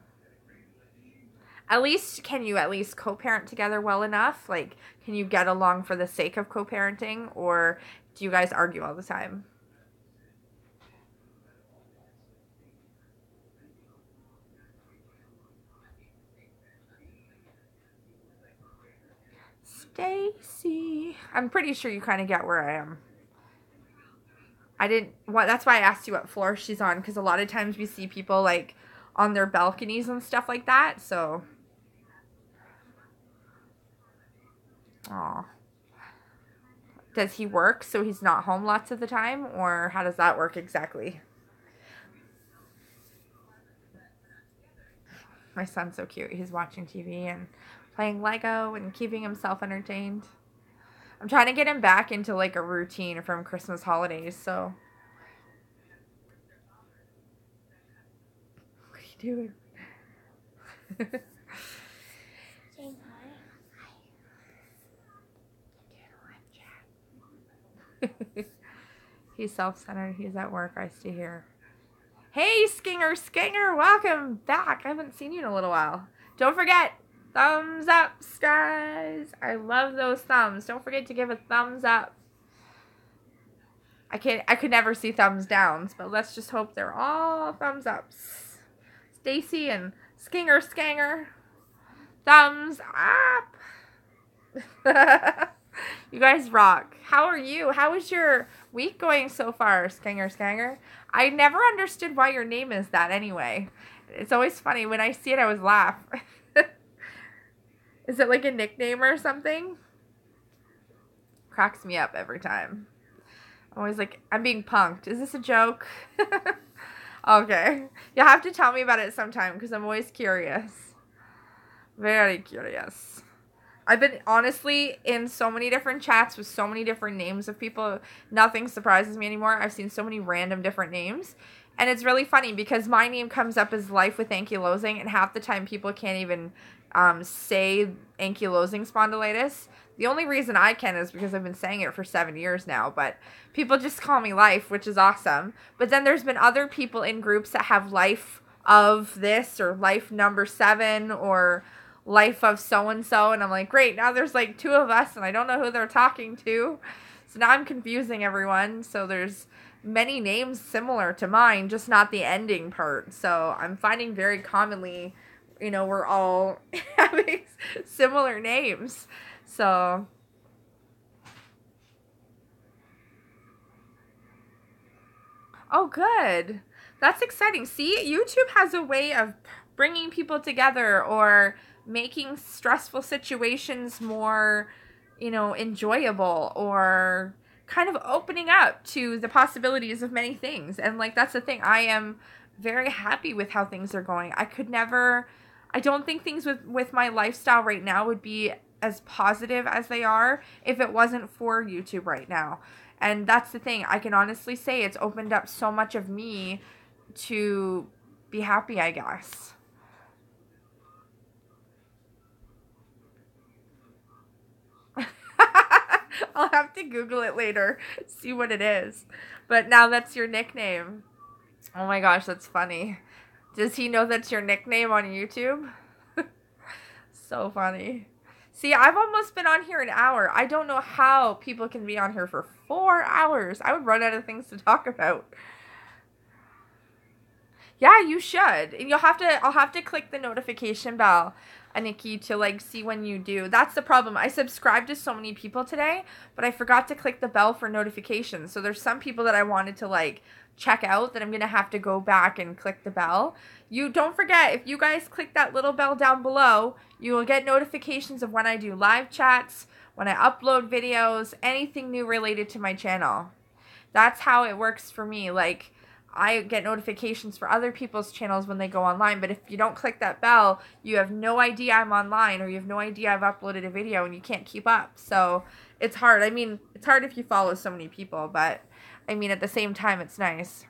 Can you at least co-parent together well enough? Like, can you get along for the sake of co-parenting? Or do you guys argue all the time? Stacy. I'm pretty sure you kind of get where I am. That's why I asked you what floor she's on, because a lot of times we see people, like, on their balconies and stuff like that, so. Aw. Does he work so he's not home lots of the time, or how does that work exactly? My son's so cute. He's watching TV and playing Lego and keeping himself entertained. I'm trying to get him back into, like, a routine from Christmas holidays, so. What are you doing? Saying hi. He's self-centered. He's at work. I stay here. Hey, Skinger, welcome back. I haven't seen you in a little while. Don't forget, thumbs up, guys. I love those thumbs. Don't forget to give a thumbs up. I could never see thumbs downs, but let's just hope they're all thumbs ups. Stacy and Skinger. Thumbs up. You guys rock. How are you? How is your week going so far, Skinger? I never understood why your name is that anyway. It's always funny. When I see it, I always laugh. Is it like a nickname or something? Cracks me up every time. I'm always like, I'm being punked. Is this a joke? Okay. You'll have to tell me about it sometime because I'm always curious. Very curious. I've been, honestly, in so many different chats with so many different names of people. Nothing surprises me anymore. I've seen so many random different names. And it's really funny because my name comes up as Life with Ankylosing, and half the time people can't even say Ankylosing Spondylitis. The only reason I can is because I've been saying it for 7 years now. But people just call me Life, which is awesome. But then there's been other people in groups that have Life of this or Life number 7 or Life of so-and-so, and I'm like, great, now there's like 2 of us, and I don't know who they're talking to, so now I'm confusing everyone, so there's many names similar to mine, just not the ending part, so I'm finding very commonly, you know, we're all having similar names, so. Oh, good. That's exciting. See, YouTube has a way of bringing people together or making stressful situations more, you know, enjoyable or kind of opening up to the possibilities of many things. And, like, that's the thing. I am very happy with how things are going. I don't think things with my lifestyle right now would be as positive as they are if it wasn't for YouTube right now. And that's the thing. I can honestly say it's opened up so much of me to be happy, I guess. I'll have to Google it later, see what it is. But now that's your nickname. Oh my gosh, that's funny. Does he know that's your nickname on YouTube? So funny. See, I've almost been on here an hour. I don't know how people can be on here for 4 hours. I would run out of things to talk about. Yeah, you should. And I'll have to click the notification bell, Aniki, to like see when you do. That's the problem. I subscribed to so many people today, but I forgot to click the bell for notifications. So there's some people that I wanted to like check out that I'm going to have to go back and click the bell. You don't forget, if you guys click that little bell down below, you will get notifications of when I do live chats, when I upload videos, anything new related to my channel. That's how it works for me. Like, I get notifications for other people's channels when they go online, but if you don't click that bell, you have no idea I'm online, or you have no idea I've uploaded a video, and you can't keep up. So it's hard. I mean, it's hard if you follow so many people, but I mean, at the same time, it's nice.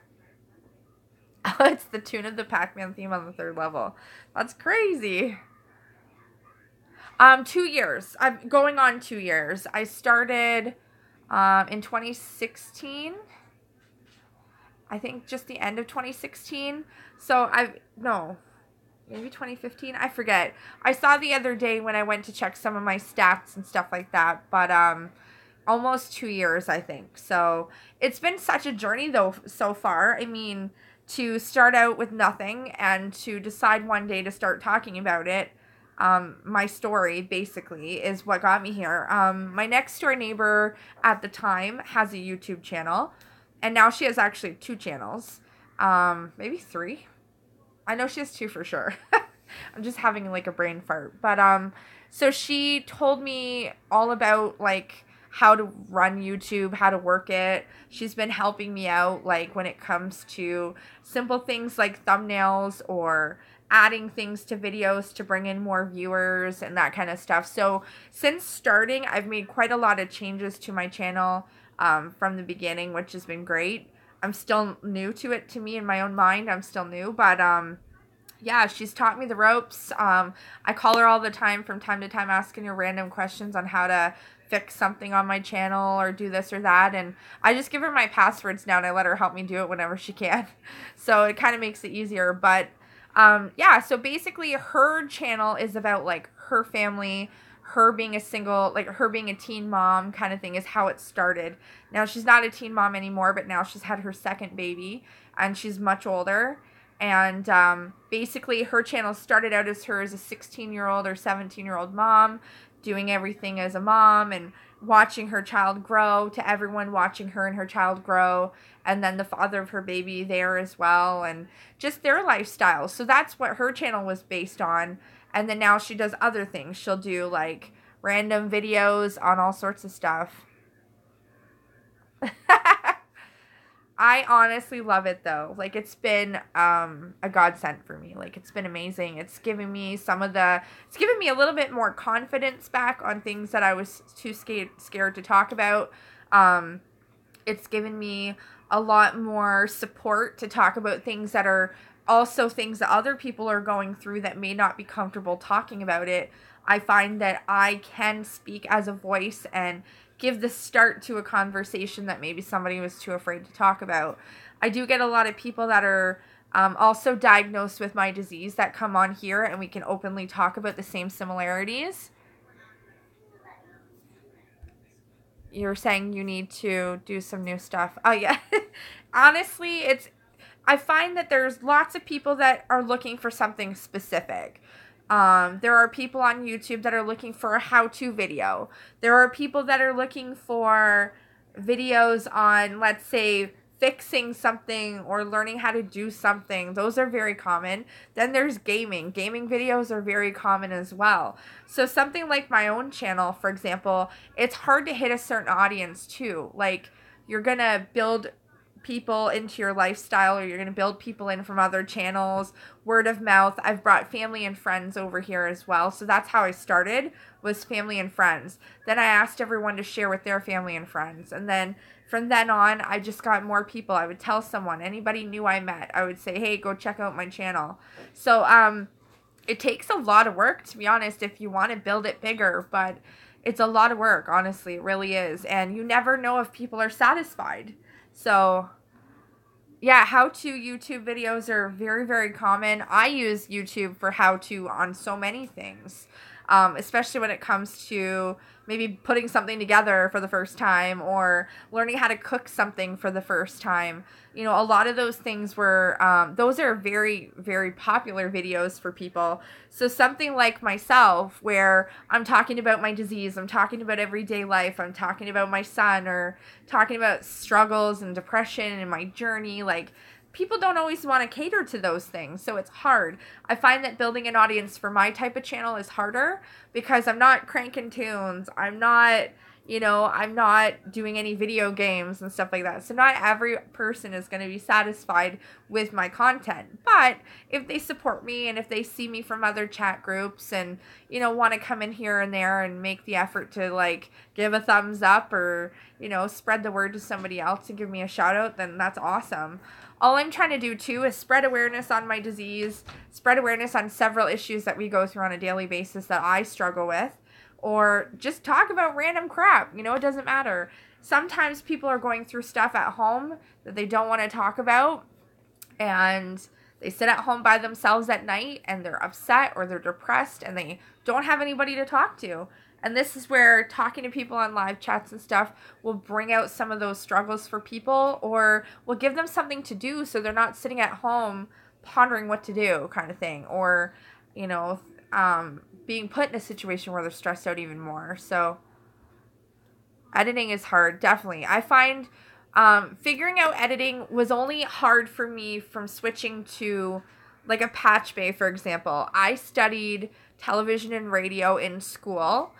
It's the tune of the Pac-Man theme on the 3rd level. That's crazy. 2 years. I'm going on 2 years. I started in 2016. I think just the end of 2016. So maybe 2015. I forget. I saw the other day when I went to check some of my stats and stuff like that. But almost 2 years, I think. So it's been such a journey though so far. I mean, to start out with nothing and to decide one day to start talking about it. My story basically is what got me here. My next door neighbor at the time has a YouTube channel. And now she has actually 2 channels. Maybe 3. I know she has 2 for sure. I'm just having like a brain fart. But so she told me all about like how to run YouTube, how to work it. She's been helping me out like when it comes to simple things like thumbnails or adding things to videos to bring in more viewers and that kind of stuff. So since starting, I've made quite a lot of changes to my channel from the beginning, which has been great. I'm still new to it, to me in my own mind. I'm still new, but yeah, she's taught me the ropes. I call her all the time from time to time asking her random questions on how to fix something on my channel or do this or that, and I just give her my passwords now and I let her help me do it whenever she can. So it kind of makes it easier. But yeah, so basically her channel is about like her family, her being a single, like her being a teen mom kind of thing is how it started. Now she's not a teen mom anymore, but now she's had her 2nd baby and she's much older. And basically her channel started out as her as a 16-year-old or 17-year-old mom, doing everything as a mom and watching her child grow, to everyone watching her and her child grow, and then the father of her baby there as well, and just their lifestyle. So that's what her channel was based on. And then now she does other things. She'll do like random videos on all sorts of stuff. I honestly love it though. Like, it's been a godsend for me. Like, it's been amazing. It's given me it's given me a little bit more confidence back on things that I was too scared to talk about. It's given me a lot more support to talk about things that are also things that other people are going through that may not be comfortable talking about it. I find that I can speak as a voice and give the start to a conversation that maybe somebody was too afraid to talk about. I do get a lot of people that are also diagnosed with my disease that come on here, and we can openly talk about the same similarities. You're saying you need to do some new stuff. Oh yeah. Honestly, I find that there's lots of people that are looking for something specific. There are people on YouTube that are looking for a how-to video. There are people that are looking for videos on, let's say, fixing something or learning how to do something. Those are very common. Then there's gaming. Gaming videos are very common as well. So something like my own channel, for example, it's hard to hit a certain audience too. Like, you're going to build people into your lifestyle, or you're going to build people in from other channels, word of mouth. I've brought family and friends over here as well. So that's how I started, was family and friends. Then I asked everyone to share with their family and friends. And then from then on, I just got more people. I would tell someone, anybody new I met, I would say, hey, go check out my channel. So it takes a lot of work, to be honest, if you want to build it bigger, but it's a lot of work, honestly, it really is. And you never know if people are satisfied. So yeah, how-to YouTube videos are very, very common. I use YouTube for how-to on so many things, especially when it comes to maybe putting something together for the first time or learning how to cook something for the first time. You know, a lot of those things were, those are very, very popular videos for people. So something like myself, where I'm talking about my disease, I'm talking about everyday life, I'm talking about my son, or talking about struggles and depression and my journey, like, people don't always want to cater to those things, so it's hard. I find that building an audience for my type of channel is harder because I'm not cranking tunes. I'm not, you know, I'm not doing any video games and stuff like that. So not every person is going to be satisfied with my content. But if they support me and if they see me from other chat groups and, you know, want to come in here and there and make the effort to, like, give a thumbs up or, you know, spread the word to somebody else and give me a shout out, then that's awesome. All I'm trying to do, too, is spread awareness on my disease, spread awareness on several issues that we go through on a daily basis that I struggle with, or just talk about random crap. You know, it doesn't matter. Sometimes people are going through stuff at home that they don't want to talk about, and they sit at home by themselves at night, and they're upset or they're depressed, and they don't have anybody to talk to. And this is where talking to people on live chats and stuff will bring out some of those struggles for people, or will give them something to do so they're not sitting at home pondering what to do, kind of thing. Or, you know, being put in a situation where they're stressed out even more. So editing is hard, definitely. I find figuring out editing was only hard for me from switching to, like, a patch bay, for example. I studied television and radio in school.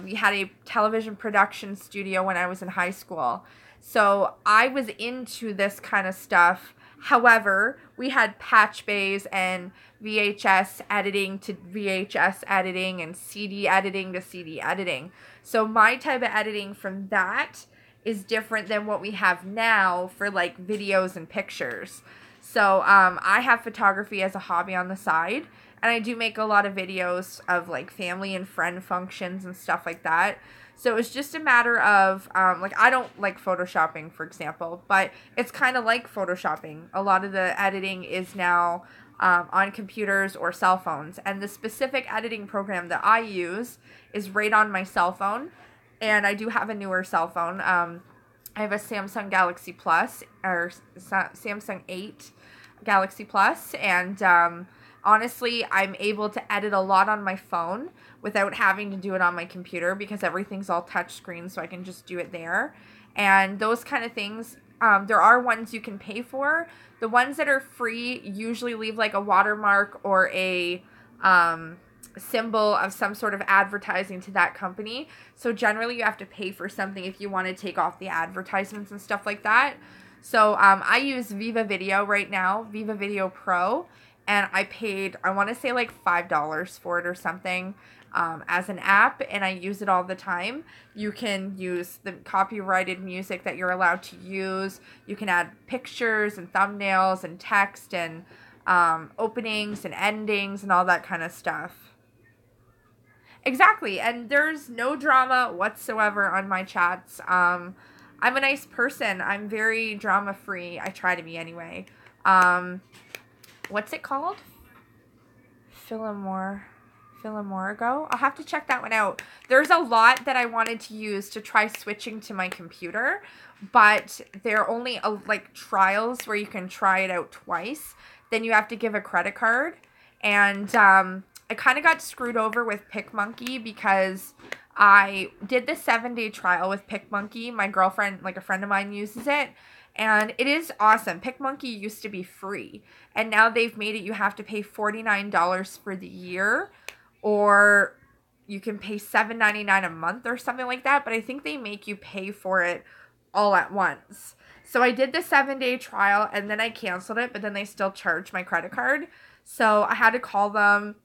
We had a television production studio when I was in high school. So I was into this kind of stuff. However, we had patch bays and VHS editing to VHS editing and CD editing to CD editing. So my type of editing from that is different than what we have now for, like, videos and pictures. So I have photography as a hobby on the side. And I do make a lot of videos of, like, family and friend functions and stuff like that. So it's just a matter of, like, I don't like photoshopping, for example, but it's kind of like photoshopping. A lot of the editing is now on computers or cell phones. And the specific editing program that I use is right on my cell phone. And I do have a newer cell phone. I have a Samsung Galaxy Plus, or Samsung 8 Galaxy Plus, and honestly, I'm able to edit a lot on my phone without having to do it on my computer because everything's all touchscreen, so I can just do it there. And those kind of things, there are ones you can pay for. The ones that are free usually leave, like, a watermark or a symbol of some sort of advertising to that company. So generally you have to pay for something if you want to take off the advertisements and stuff like that. So I use Viva Video right now, Viva Video Pro. And I paid, I want to say, like, $5 for it or something as an app, and I use it all the time. You can use the copyrighted music that you're allowed to use. You can add pictures and thumbnails and text and openings and endings and all that kind of stuff. Exactly, and there's no drama whatsoever on my chats. I'm a nice person. I'm very drama-free. I try to be anyway. What's it called? Philomorgo? I'll have to check that one out. There's a lot that I wanted to use to try switching to my computer, but they're only like trials where you can try it out twice. Then you have to give a credit card. And I kind of got screwed over with PicMonkey because I did the 7-day trial with PicMonkey. My girlfriend, like a friend of mine, uses it. And it is awesome. PicMonkey used to be free. And now they've made it you have to pay $49 for the year. Or you can pay $7.99 a month or something like that. But I think they make you pay for it all at once. So I did the 7-day trial and then I canceled it. But then they still charged my credit card. So I had to call them.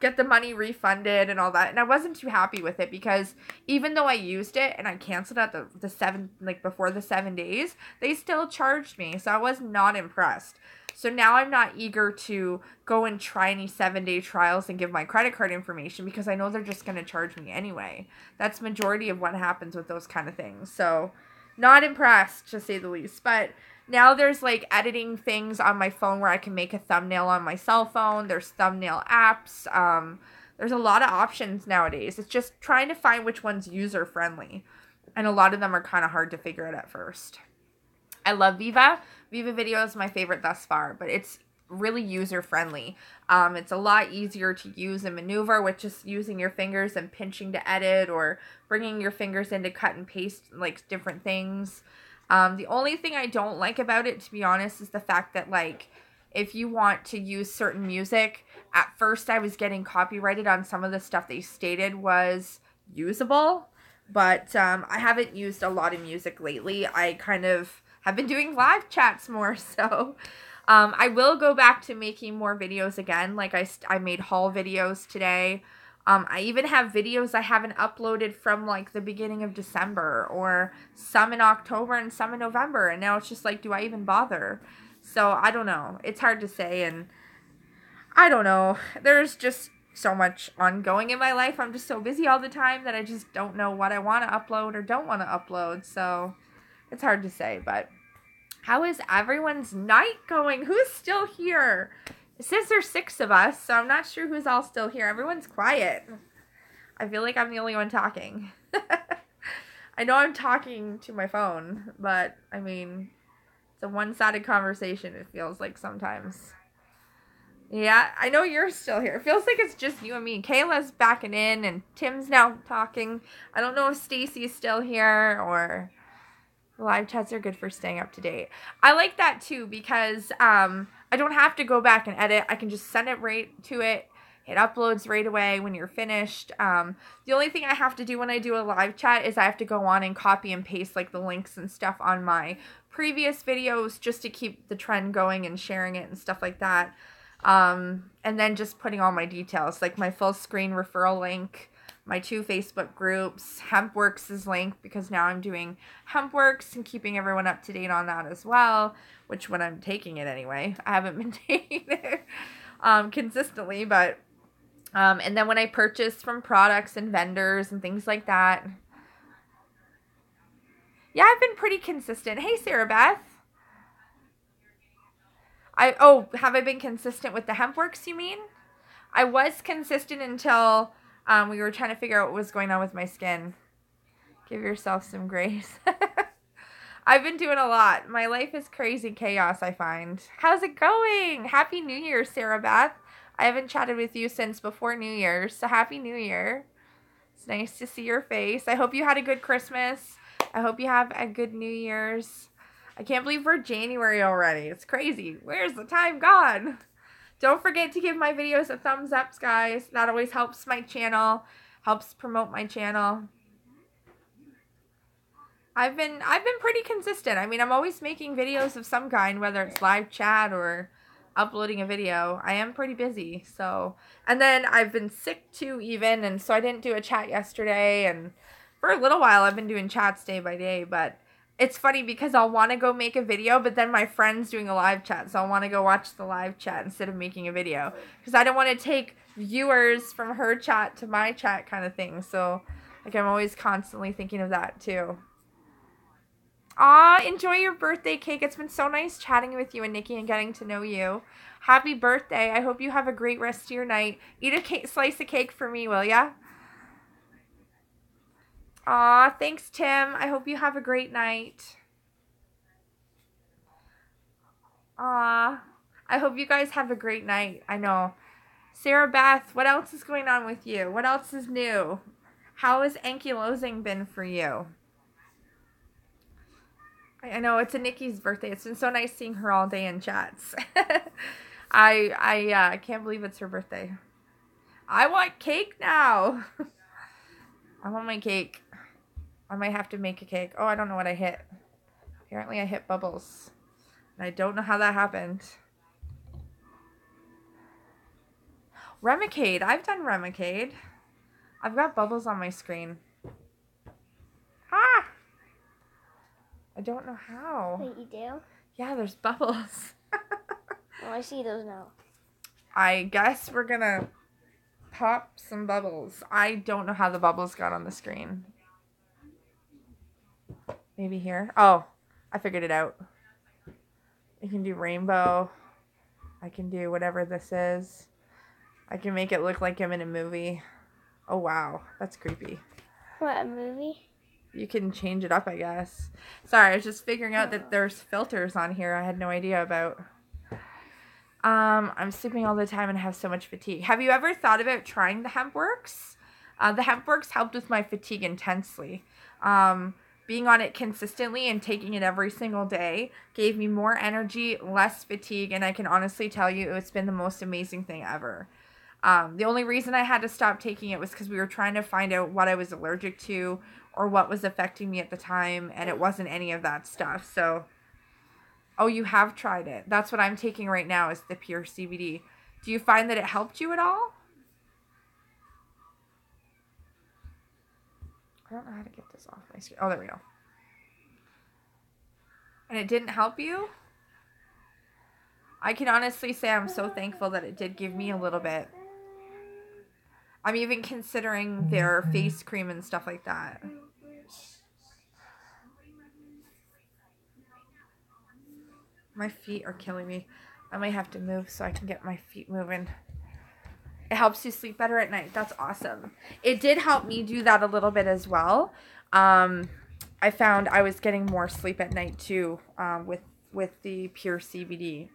get the money refunded and all that. And I wasn't too happy with it because even though I used it and I canceled at before the 7 days, they still charged me. So I was not impressed. So now I'm not eager to go and try any 7-day trials and give my credit card information because I know they're just going to charge me anyway. That's majority of what happens with those kind of things. So not impressed, to say the least. But now there's like editing things on my phone where I can make a thumbnail on my cell phone. There's thumbnail apps. There's a lot of options nowadays. It's just trying to find which one's user friendly. And a lot of them are kind of hard to figure out at first. I love Viva. Viva Video is my favorite thus far, but it's really user friendly. It's a lot easier to use and maneuver with just using your fingers and pinching to edit or bringing your fingers in to cut and paste like different things. The only thing I don't like about it, to be honest, is the fact that, like, if you want to use certain music, at first I was getting copyrighted on some of the stuff they stated was usable, but I haven't used a lot of music lately. I kind of have been doing live chats more, so I will go back to making more videos again. Like, I made haul videos today. I even have videos I haven't uploaded from like the beginning of December, or some in October and some in November. And now it's just like, do I even bother? So I don't know. It's hard to say. And I don't know. There's just so much ongoing in my life. I'm just so busy all the time that I just don't know what I want to upload or don't want to upload. So it's hard to say. But how is everyone's night going? Who's still here? It says there's 6 of us, so I'm not sure who's all still here. Everyone's quiet. I feel like I'm the only one talking. I know I'm talking to my phone, but, I mean, it's a one-sided conversation, it feels like sometimes. Yeah, I know you're still here. It feels like it's just you and me. Kayla's backing in, and Tim's now talking. I don't know if Stacy's still here, or... Live chats are good for staying up to date. I like that too because I don't have to go back and edit. I can just send it right to it. It uploads right away when you're finished. The only thing I have to do when I do a live chat is I have to go on and copy and paste like the links and stuff on my previous videos just to keep the trend going and sharing it and stuff like that. And then just putting all my details, like my FullScreen referral link, my 2 Facebook groups, HempWorks' link, because now I'm doing HempWorks and keeping everyone up to date on that as well, which when I'm taking it anyway. I haven't been taking it consistently, but, and then when I purchase from products and vendors and things like that. Yeah, I've been pretty consistent. Hey, Sarah Beth. Have I been consistent with the HempWorks, you mean? I was consistent until... we were trying to figure out what was going on with my skin. Give yourself some grace. I've been doing a lot. My life is crazy chaos, I find. How's it going? Happy New Year, Sarah Beth. I haven't chatted with you since before New Year's, so Happy New Year. It's nice to see your face. I hope you had a good Christmas. I hope you have a good New Year's. I can't believe we're January already. It's crazy. Where's the time gone? Don't forget to give my videos a thumbs up, guys. That always helps my channel, helps promote my channel. I've been pretty consistent. I mean, I'm always making videos of some kind, whether it's live chat or uploading a video. I am pretty busy, so. And then I've been sick too, even, and so I didn't do a chat yesterday. And for a little while, I've been doing chats day by day, but it's funny because I'll want to go make a video, but then my friend's doing a live chat, so I'll want to go watch the live chat instead of making a video. Because I don't want to take viewers from her chat to my chat kind of thing. So, like, I'm always constantly thinking of that, too. Aw, enjoy your birthday cake. It's been so nice chatting with you and Nikki and getting to know you. Happy birthday. I hope you have a great rest of your night. Eat a slice of cake for me, will ya? Aw, thanks, Tim. I hope you have a great night. Aw, I hope you guys have a great night. I know. Sarah Beth, what else is going on with you? What else is new? How has Ankylosing been for you? I know, it's a Nikki's birthday. It's been so nice seeing her all day in chats. I can't believe it's her birthday. I want cake now. I want my cake. I might have to make a cake. Oh, I don't know what I hit. Apparently I hit bubbles. And I don't know how that happened. Remicade. I've done Remicade. I've got bubbles on my screen. Ah! I don't know how. Wait, you do? Yeah, there's bubbles. Oh, I see those now. I guess we're gonna pop some bubbles. I don't know how the bubbles got on the screen. Maybe here. Oh, I figured it out. I can do rainbow. I can do whatever this is. I can make it look like I'm in a movie. Oh, wow. That's creepy. What, a movie? You can change it up, I guess. Sorry, I was just figuring out that there's filters on here I had no idea about. I'm sleeping all the time and have so much fatigue. Have you ever thought about trying the HempWorks? The HempWorks helped with my fatigue intensely. Being on it consistently and taking it every single day gave me more energy, less fatigue, and I can honestly tell you it's been the most amazing thing ever. The only reason I had to stop taking it was because we were trying to find out what I was allergic to or what was affecting me at the time, and it wasn't any of that stuff. So, oh, you have tried it. That's what I'm taking right now is the pure CBD. Do you find that it helped you at all? I don't know how to get this off my screen. Oh, there we go. And it didn't help you? I can honestly say I'm so thankful that it did give me a little bit. I'm even considering their face cream and stuff like that. My feet are killing me. I might have to move so I can get my feet moving. It helps you sleep better at night. That's awesome. It did help me do that a little bit as well. I found I was getting more sleep at night too with the pure CBD.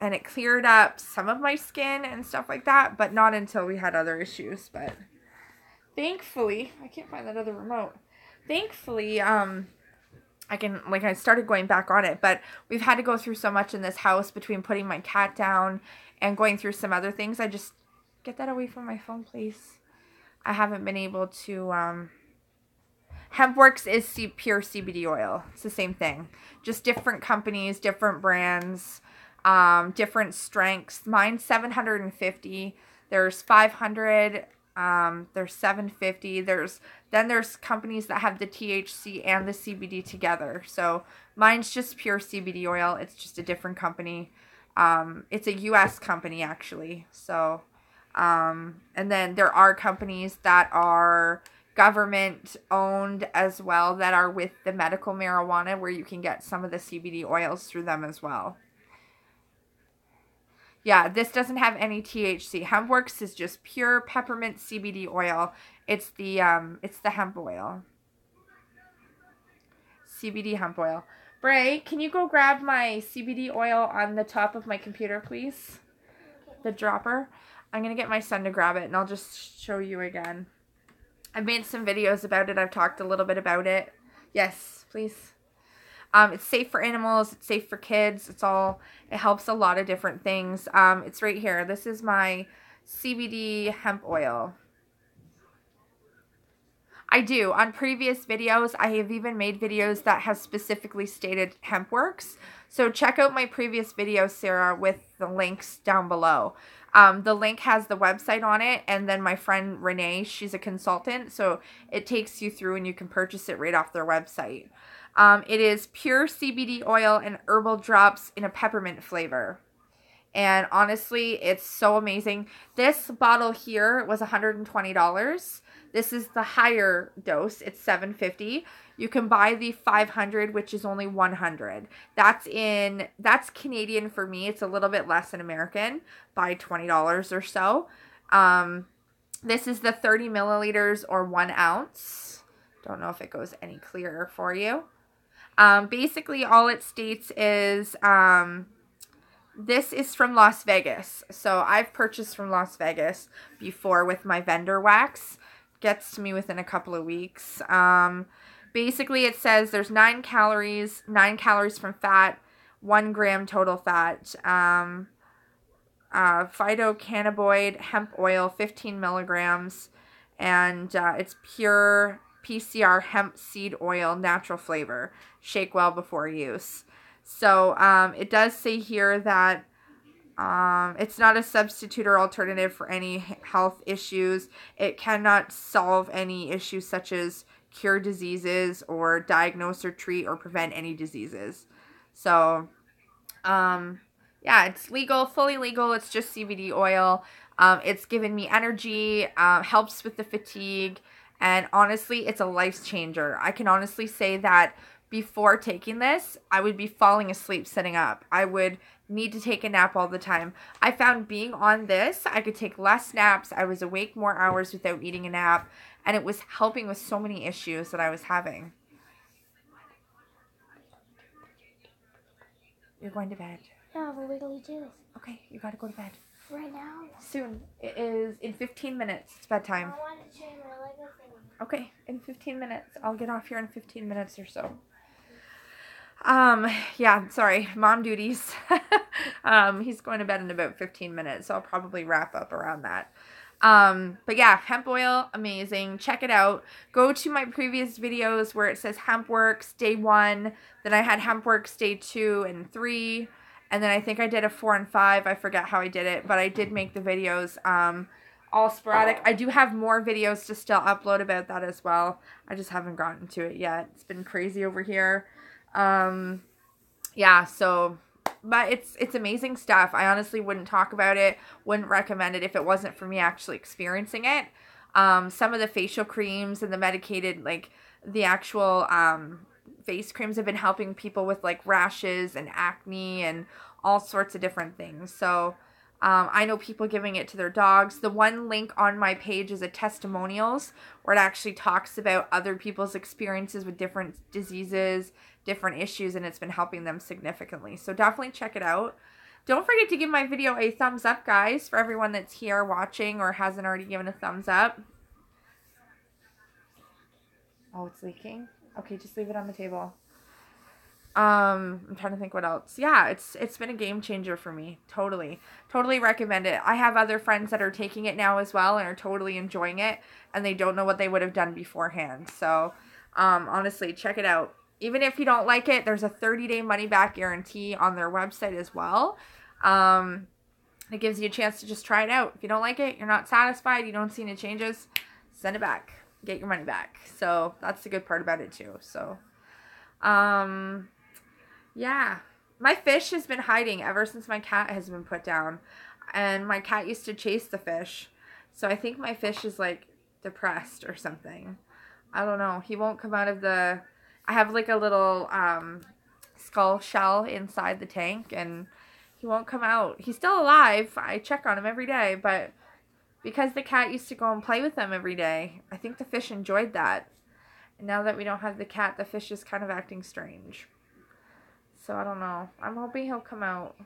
And it cleared up some of my skin and stuff like that, but not until we had other issues. But thankfully, I can't find that other remote. Thankfully, I started going back on it, but we've had to go through so much in this house between putting my cat down and going through some other things. I just, get that away from my phone, please. I haven't been able to, HempWorks is pure CBD oil. It's the same thing. Just different companies, different brands, different strengths. Mine's 750. There's 500. There's 750. Then there's companies that have the THC and the CBD together. So mine's just pure CBD oil. It's just a different company. It's a US company actually. So, and then there are companies that are government owned as well that are with the medical marijuana where you can get some of the CBD oils through them as well. Yeah, this doesn't have any THC. HempWorks is just pure peppermint CBD oil. It's the hemp oil. CBD hemp oil. Bray, can you go grab my CBD oil on the top of my computer, please? The dropper. I'm going to get my son to grab it, and I'll just show you again. I've made some videos about it. I've talked a little bit about it. Yes, please. It's safe for animals. It's safe for kids. It helps a lot of different things. It's right here. This is my CBD hemp oil. I do. On previous videos, I have even made videos that have specifically stated HempWorks. So check out my previous video, Sarah, with the links down below. The link has the website on it, and then my friend Renee, she's a consultant, so it takes you through and you can purchase it right off their website. It is pure CBD oil and herbal drops in a peppermint flavor. And honestly, it's so amazing. This bottle here was $120. This is the higher dose. It's $7.50. You can buy the 500, which is only $100. That's Canadian for me. It's a little bit less than American by $20 or so. This is the 30 milliliters or 1 ounce. Don't know if it goes any clearer for you. Basically, all it states is this is from Las Vegas. So I've purchased from Las Vegas before with my vendor wax. Gets to me within a couple of weeks. Basically, it says there's 9 calories from fat, 1 gram total fat. Phytocannabinoid hemp oil, 15 milligrams. And it's pure PCR hemp seed oil, natural flavor. Shake well before use. So it does say here that It's not a substitute or alternative for any health issues. It cannot solve any issues such as cure diseases or diagnose or treat or prevent any diseases. So, yeah, it's legal, fully legal. It's just CBD oil. It's given me energy, helps with the fatigue, and honestly, it's a life changer. I can honestly say that before taking this, I would be falling asleep sitting up. I would need to take a nap all the time. I found being on this, I could take less naps. I was awake more hours without eating a nap, and it was helping with so many issues that I was having. You're going to bed. No, but wait till we do this. Okay, you gotta go to bed. Right now? Soon. It is in 15 minutes. It's bedtime. I want to change my Lego thing. Okay, in 15 minutes. I'll get off here in 15 minutes or so. Yeah, sorry. Mom duties. He's going to bed in about 15 minutes, so I'll probably wrap up around that. But yeah, hemp oil, amazing. Check it out. Go to my previous videos where it says Hemp Works Day 1. Then I had Hemp Works Day 2 and 3. And then I think I did a 4 and 5. I forget how I did it, but I did make the videos all sporadic. I do have more videos to still upload about that as well. I just haven't gotten to it yet. It's been crazy over here. Yeah, so, but it's amazing stuff. I honestly wouldn't talk about it, wouldn't recommend it if it wasn't for me actually experiencing it. Some of the facial creams and the medicated, like the actual face creams have been helping people with like rashes and acne and all sorts of different things. So I know people giving it to their dogs. The one link on my page is a testimonials where it actually talks about other people's experiences with different diseases, different issues, and it's been helping them significantly. So definitely check it out. Don't forget to give my video a thumbs up, guys, for everyone that's here watching or hasn't already given a thumbs up. Oh, it's leaking? Okay, just leave it on the table. I'm trying to think what else. Yeah, it's been a game changer for me. Totally recommend it. I have other friends that are taking it now as well and are totally enjoying it, and they don't know what they would have done beforehand. So, honestly, check it out. Even if you don't like it, there's a 30-day money-back guarantee on their website as well. It gives you a chance to just try it out. If you don't like it, you're not satisfied, you don't see any changes, send it back. Get your money back. So, that's the good part about it, too. So, yeah. My fish has been hiding ever since my cat has been put down. And my cat used to chase the fish. So, I think my fish is, like, depressed or something. I don't know. He won't come out of the... I have like a little skull shell inside the tank, and he won't come out. He's still alive. I check on him every day, but because the cat used to go and play with them every day, I think the fish enjoyed that. And now that we don't have the cat, the fish is kind of acting strange. So I don't know. I'm hoping he'll come out.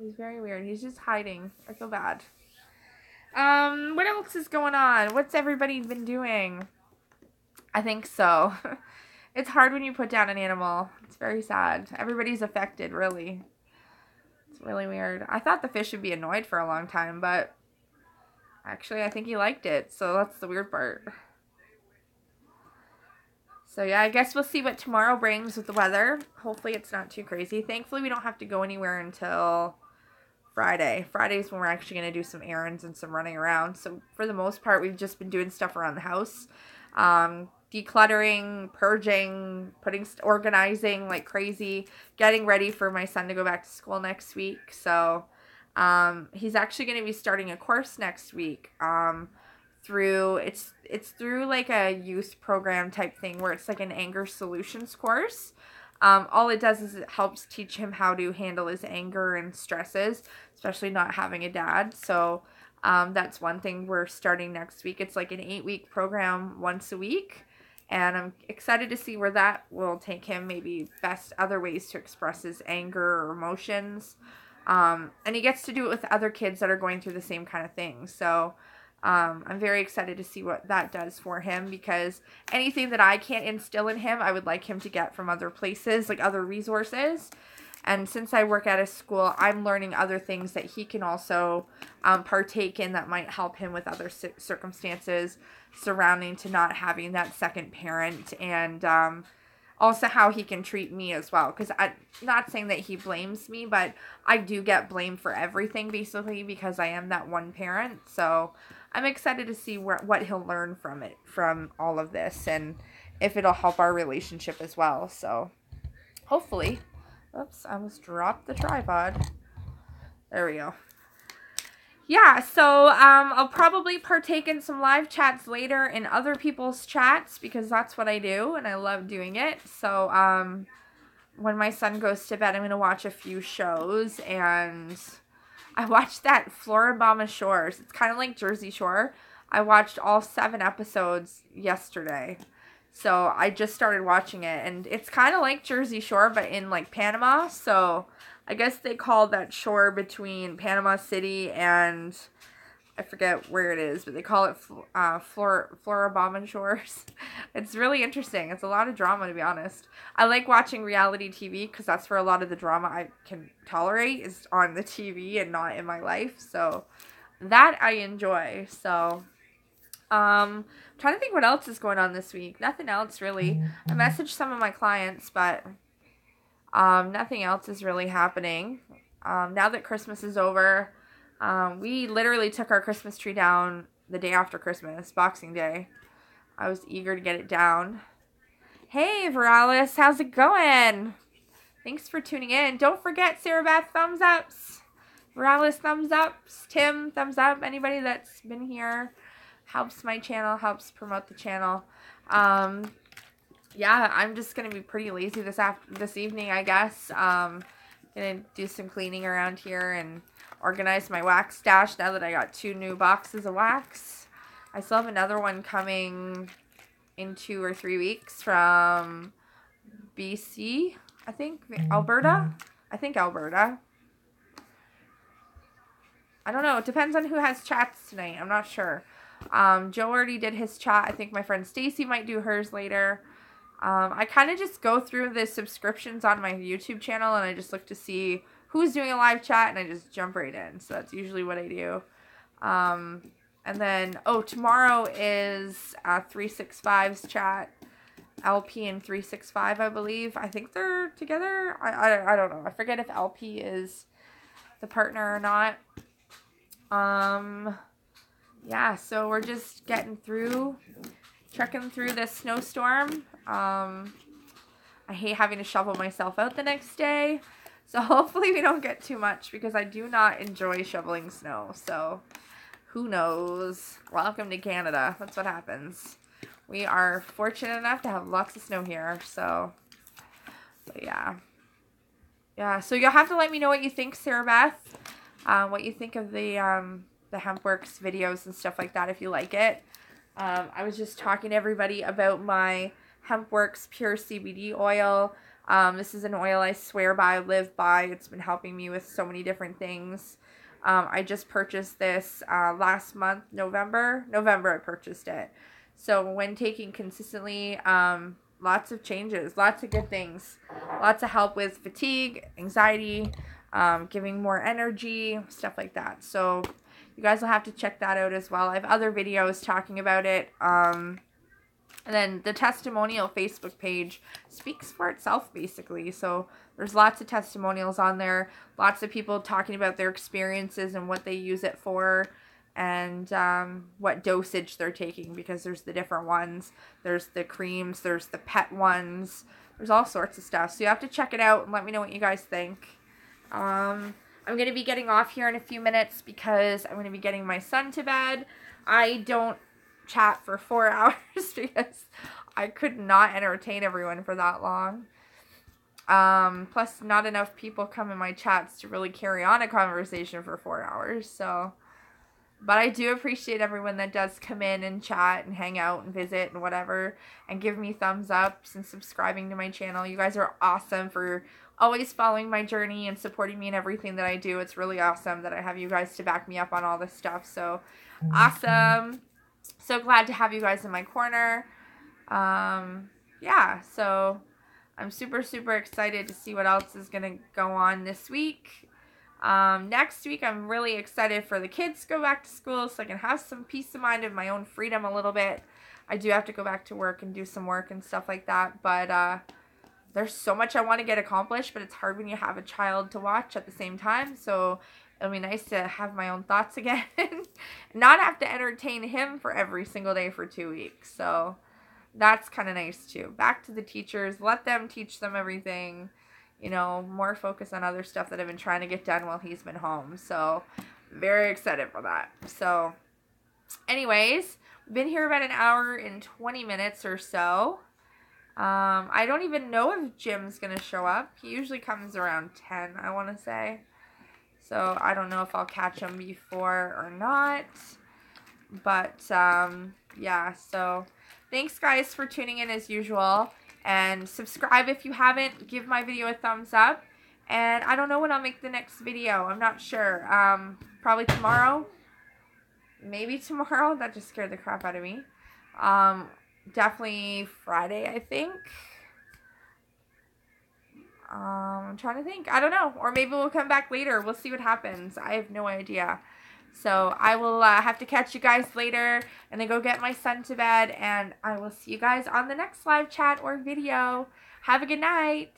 He's very weird. He's just hiding. I feel bad. What else is going on? What's everybody been doing? I think so. It's hard when you put down an animal. It's very sad. Everybody's affected, really. It's really weird. I thought the fish would be annoyed for a long time, but actually I think he liked it. So that's the weird part. So yeah, I guess we'll see what tomorrow brings with the weather. Hopefully it's not too crazy. Thankfully we don't have to go anywhere until Friday. Friday's when we're actually going to do some errands and some running around. So for the most part, we've just been doing stuff around the house. Decluttering, purging, organizing like crazy, getting ready for my son to go back to school next week. So, he's actually going to be starting a course next week, through like a youth program type thing where it's like an anger solutions course. All it does is it helps teach him how to handle his anger and stresses, especially not having a dad. So, that's one thing we're starting next week. It's like an 8-week program once a week. And I'm excited to see where that will take him. Maybe best other ways to express his anger or emotions. And he gets to do it with other kids that are going through the same kind of thing. So, I'm very excited to see what that does for him, because anything that I can't instill in him, I would like him to get from other places, like other resources. And since I work at a school, I'm learning other things that he can also partake in that might help him with other circumstances surrounding to not having that second parent. And also how he can treat me as well. Because I'm not saying that he blames me, but I do get blamed for everything basically because I am that one parent. So I'm excited to see what he'll learn from all of this, and if it'll help our relationship as well. So hopefully. Oops, I almost dropped the tripod. There we go. Yeah, so I'll probably partake in some live chats later in other people's chats because that's what I do and I love doing it. So when my son goes to bed, I'm going to watch a few shows, and I watched that Floribama Shores. It's kind of like Jersey Shore. I watched all 7 episodes yesterday. So I just started watching it, and it's kind of like Jersey Shore, but in like Panama. So I guess they call that shore between Panama City and I forget where it is, but they call it Floribama Shores. It's really interesting. It's a lot of drama, to be honest. I like watching reality TV because that's where a lot of the drama I can tolerate is on the TV and not in my life. So that I enjoy. So I'm trying to think what else is going on this week. Nothing else really. I messaged some of my clients, but nothing else is really happening. Now that Christmas is over, we literally took our Christmas tree down the day after Christmas, Boxing Day. I was eager to get it down. Hey, Veralis, how's it going? Thanks for tuning in. Don't forget, Sarah Beth, thumbs ups. Veralis, thumbs ups. Tim, thumbs up. Anybody that's been here helps my channel, helps promote the channel. Yeah, I'm just going to be pretty lazy this evening, I guess. Going to do some cleaning around here and organize my wax stash now that I got 2 new boxes of wax. I still have another one coming in 2 or 3 weeks from BC, I think. Alberta? I think Alberta. I don't know. It depends on who has chats tonight. I'm not sure. Joe already did his chat. I think my friend Stacy might do hers later. I kind of just go through the subscriptions on my YouTube channel and I just look to see who's doing a live chat and I just jump right in. So that's usually what I do. And then, tomorrow is 365's chat. LP and 365, I believe. I think they're together. I don't know. I forget if LP is the partner or not. Yeah, so we're just getting through, trekking through this snowstorm. I hate having to shovel myself out the next day. So hopefully we don't get too much because I do not enjoy shoveling snow. So who knows? Welcome to Canada. That's what happens. We are fortunate enough to have lots of snow here. So yeah. Yeah, so you'll have to let me know what you think, Sarah Beth. What you think of the HempWorks videos and stuff like that if you like it. I was just talking to everybody about my HempWorks Pure CBD oil. This is an oil I swear by, live by. It's been helping me with so many different things. I just purchased this last month, November I purchased it. So when taking consistently, lots of changes, lots of good things, lots of help with fatigue, anxiety, giving more energy, stuff like that. So you guys will have to check that out as well. I have other videos talking about it. And then the testimonial Facebook page speaks for itself, basically. So there's lots of testimonials on there. Lots of people talking about their experiences and what they use it for. And what dosage they're taking. Because there's the different ones. There's the creams. There's the pet ones. There's all sorts of stuff. So you have to check it out and let me know what you guys think. I'm going to be getting off here in a few minutes because I'm going to be getting my son to bed. I don't chat for 4 hours because I could not entertain everyone for that long. Plus, not enough people come in my chats to really carry on a conversation for 4 hours. So, but I do appreciate everyone that does come in and chat and hang out and visit and whatever and give me thumbs ups and subscribing to my channel. You guys are awesome for always following my journey and supporting me in everything that I do. It's really awesome that I have you guys to back me up on all this stuff. So, awesome. So glad to have you guys in my corner. Yeah, so I'm super, super excited to see what else is going to go on this week. Next week, I'm really excited for the kids to go back to school so I can have some peace of mind of my own freedom a little bit. I do have to go back to work and do some work and stuff like that, but there's so much I want to get accomplished, but it's hard when you have a child to watch at the same time. So it'll be nice to have my own thoughts again. Not have to entertain him for every single day for 2 weeks. So that's kind of nice too. Back to the teachers. Let them teach them everything. You know, more focus on other stuff that I've been trying to get done while he's been home. So very excited for that. So anyways, we've been here about an hour and 20 minutes or so. I don't even know if Jim's going to show up. He usually comes around 10, I want to say. So I don't know if I'll catch him before or not. But, yeah, so thanks, guys, for tuning in as usual. And subscribe if you haven't. Give my video a thumbs up. And I don't know when I'll make the next video. I'm not sure. Probably tomorrow. Maybe tomorrow. That just scared the crap out of me. Definitely Friday, I think. I'm trying to think. I don't know. Or maybe we'll come back later. We'll see what happens. I have no idea. So I will have to catch you guys later and then go get my son to bed. And I will see you guys on the next live chat or video. Have a good night.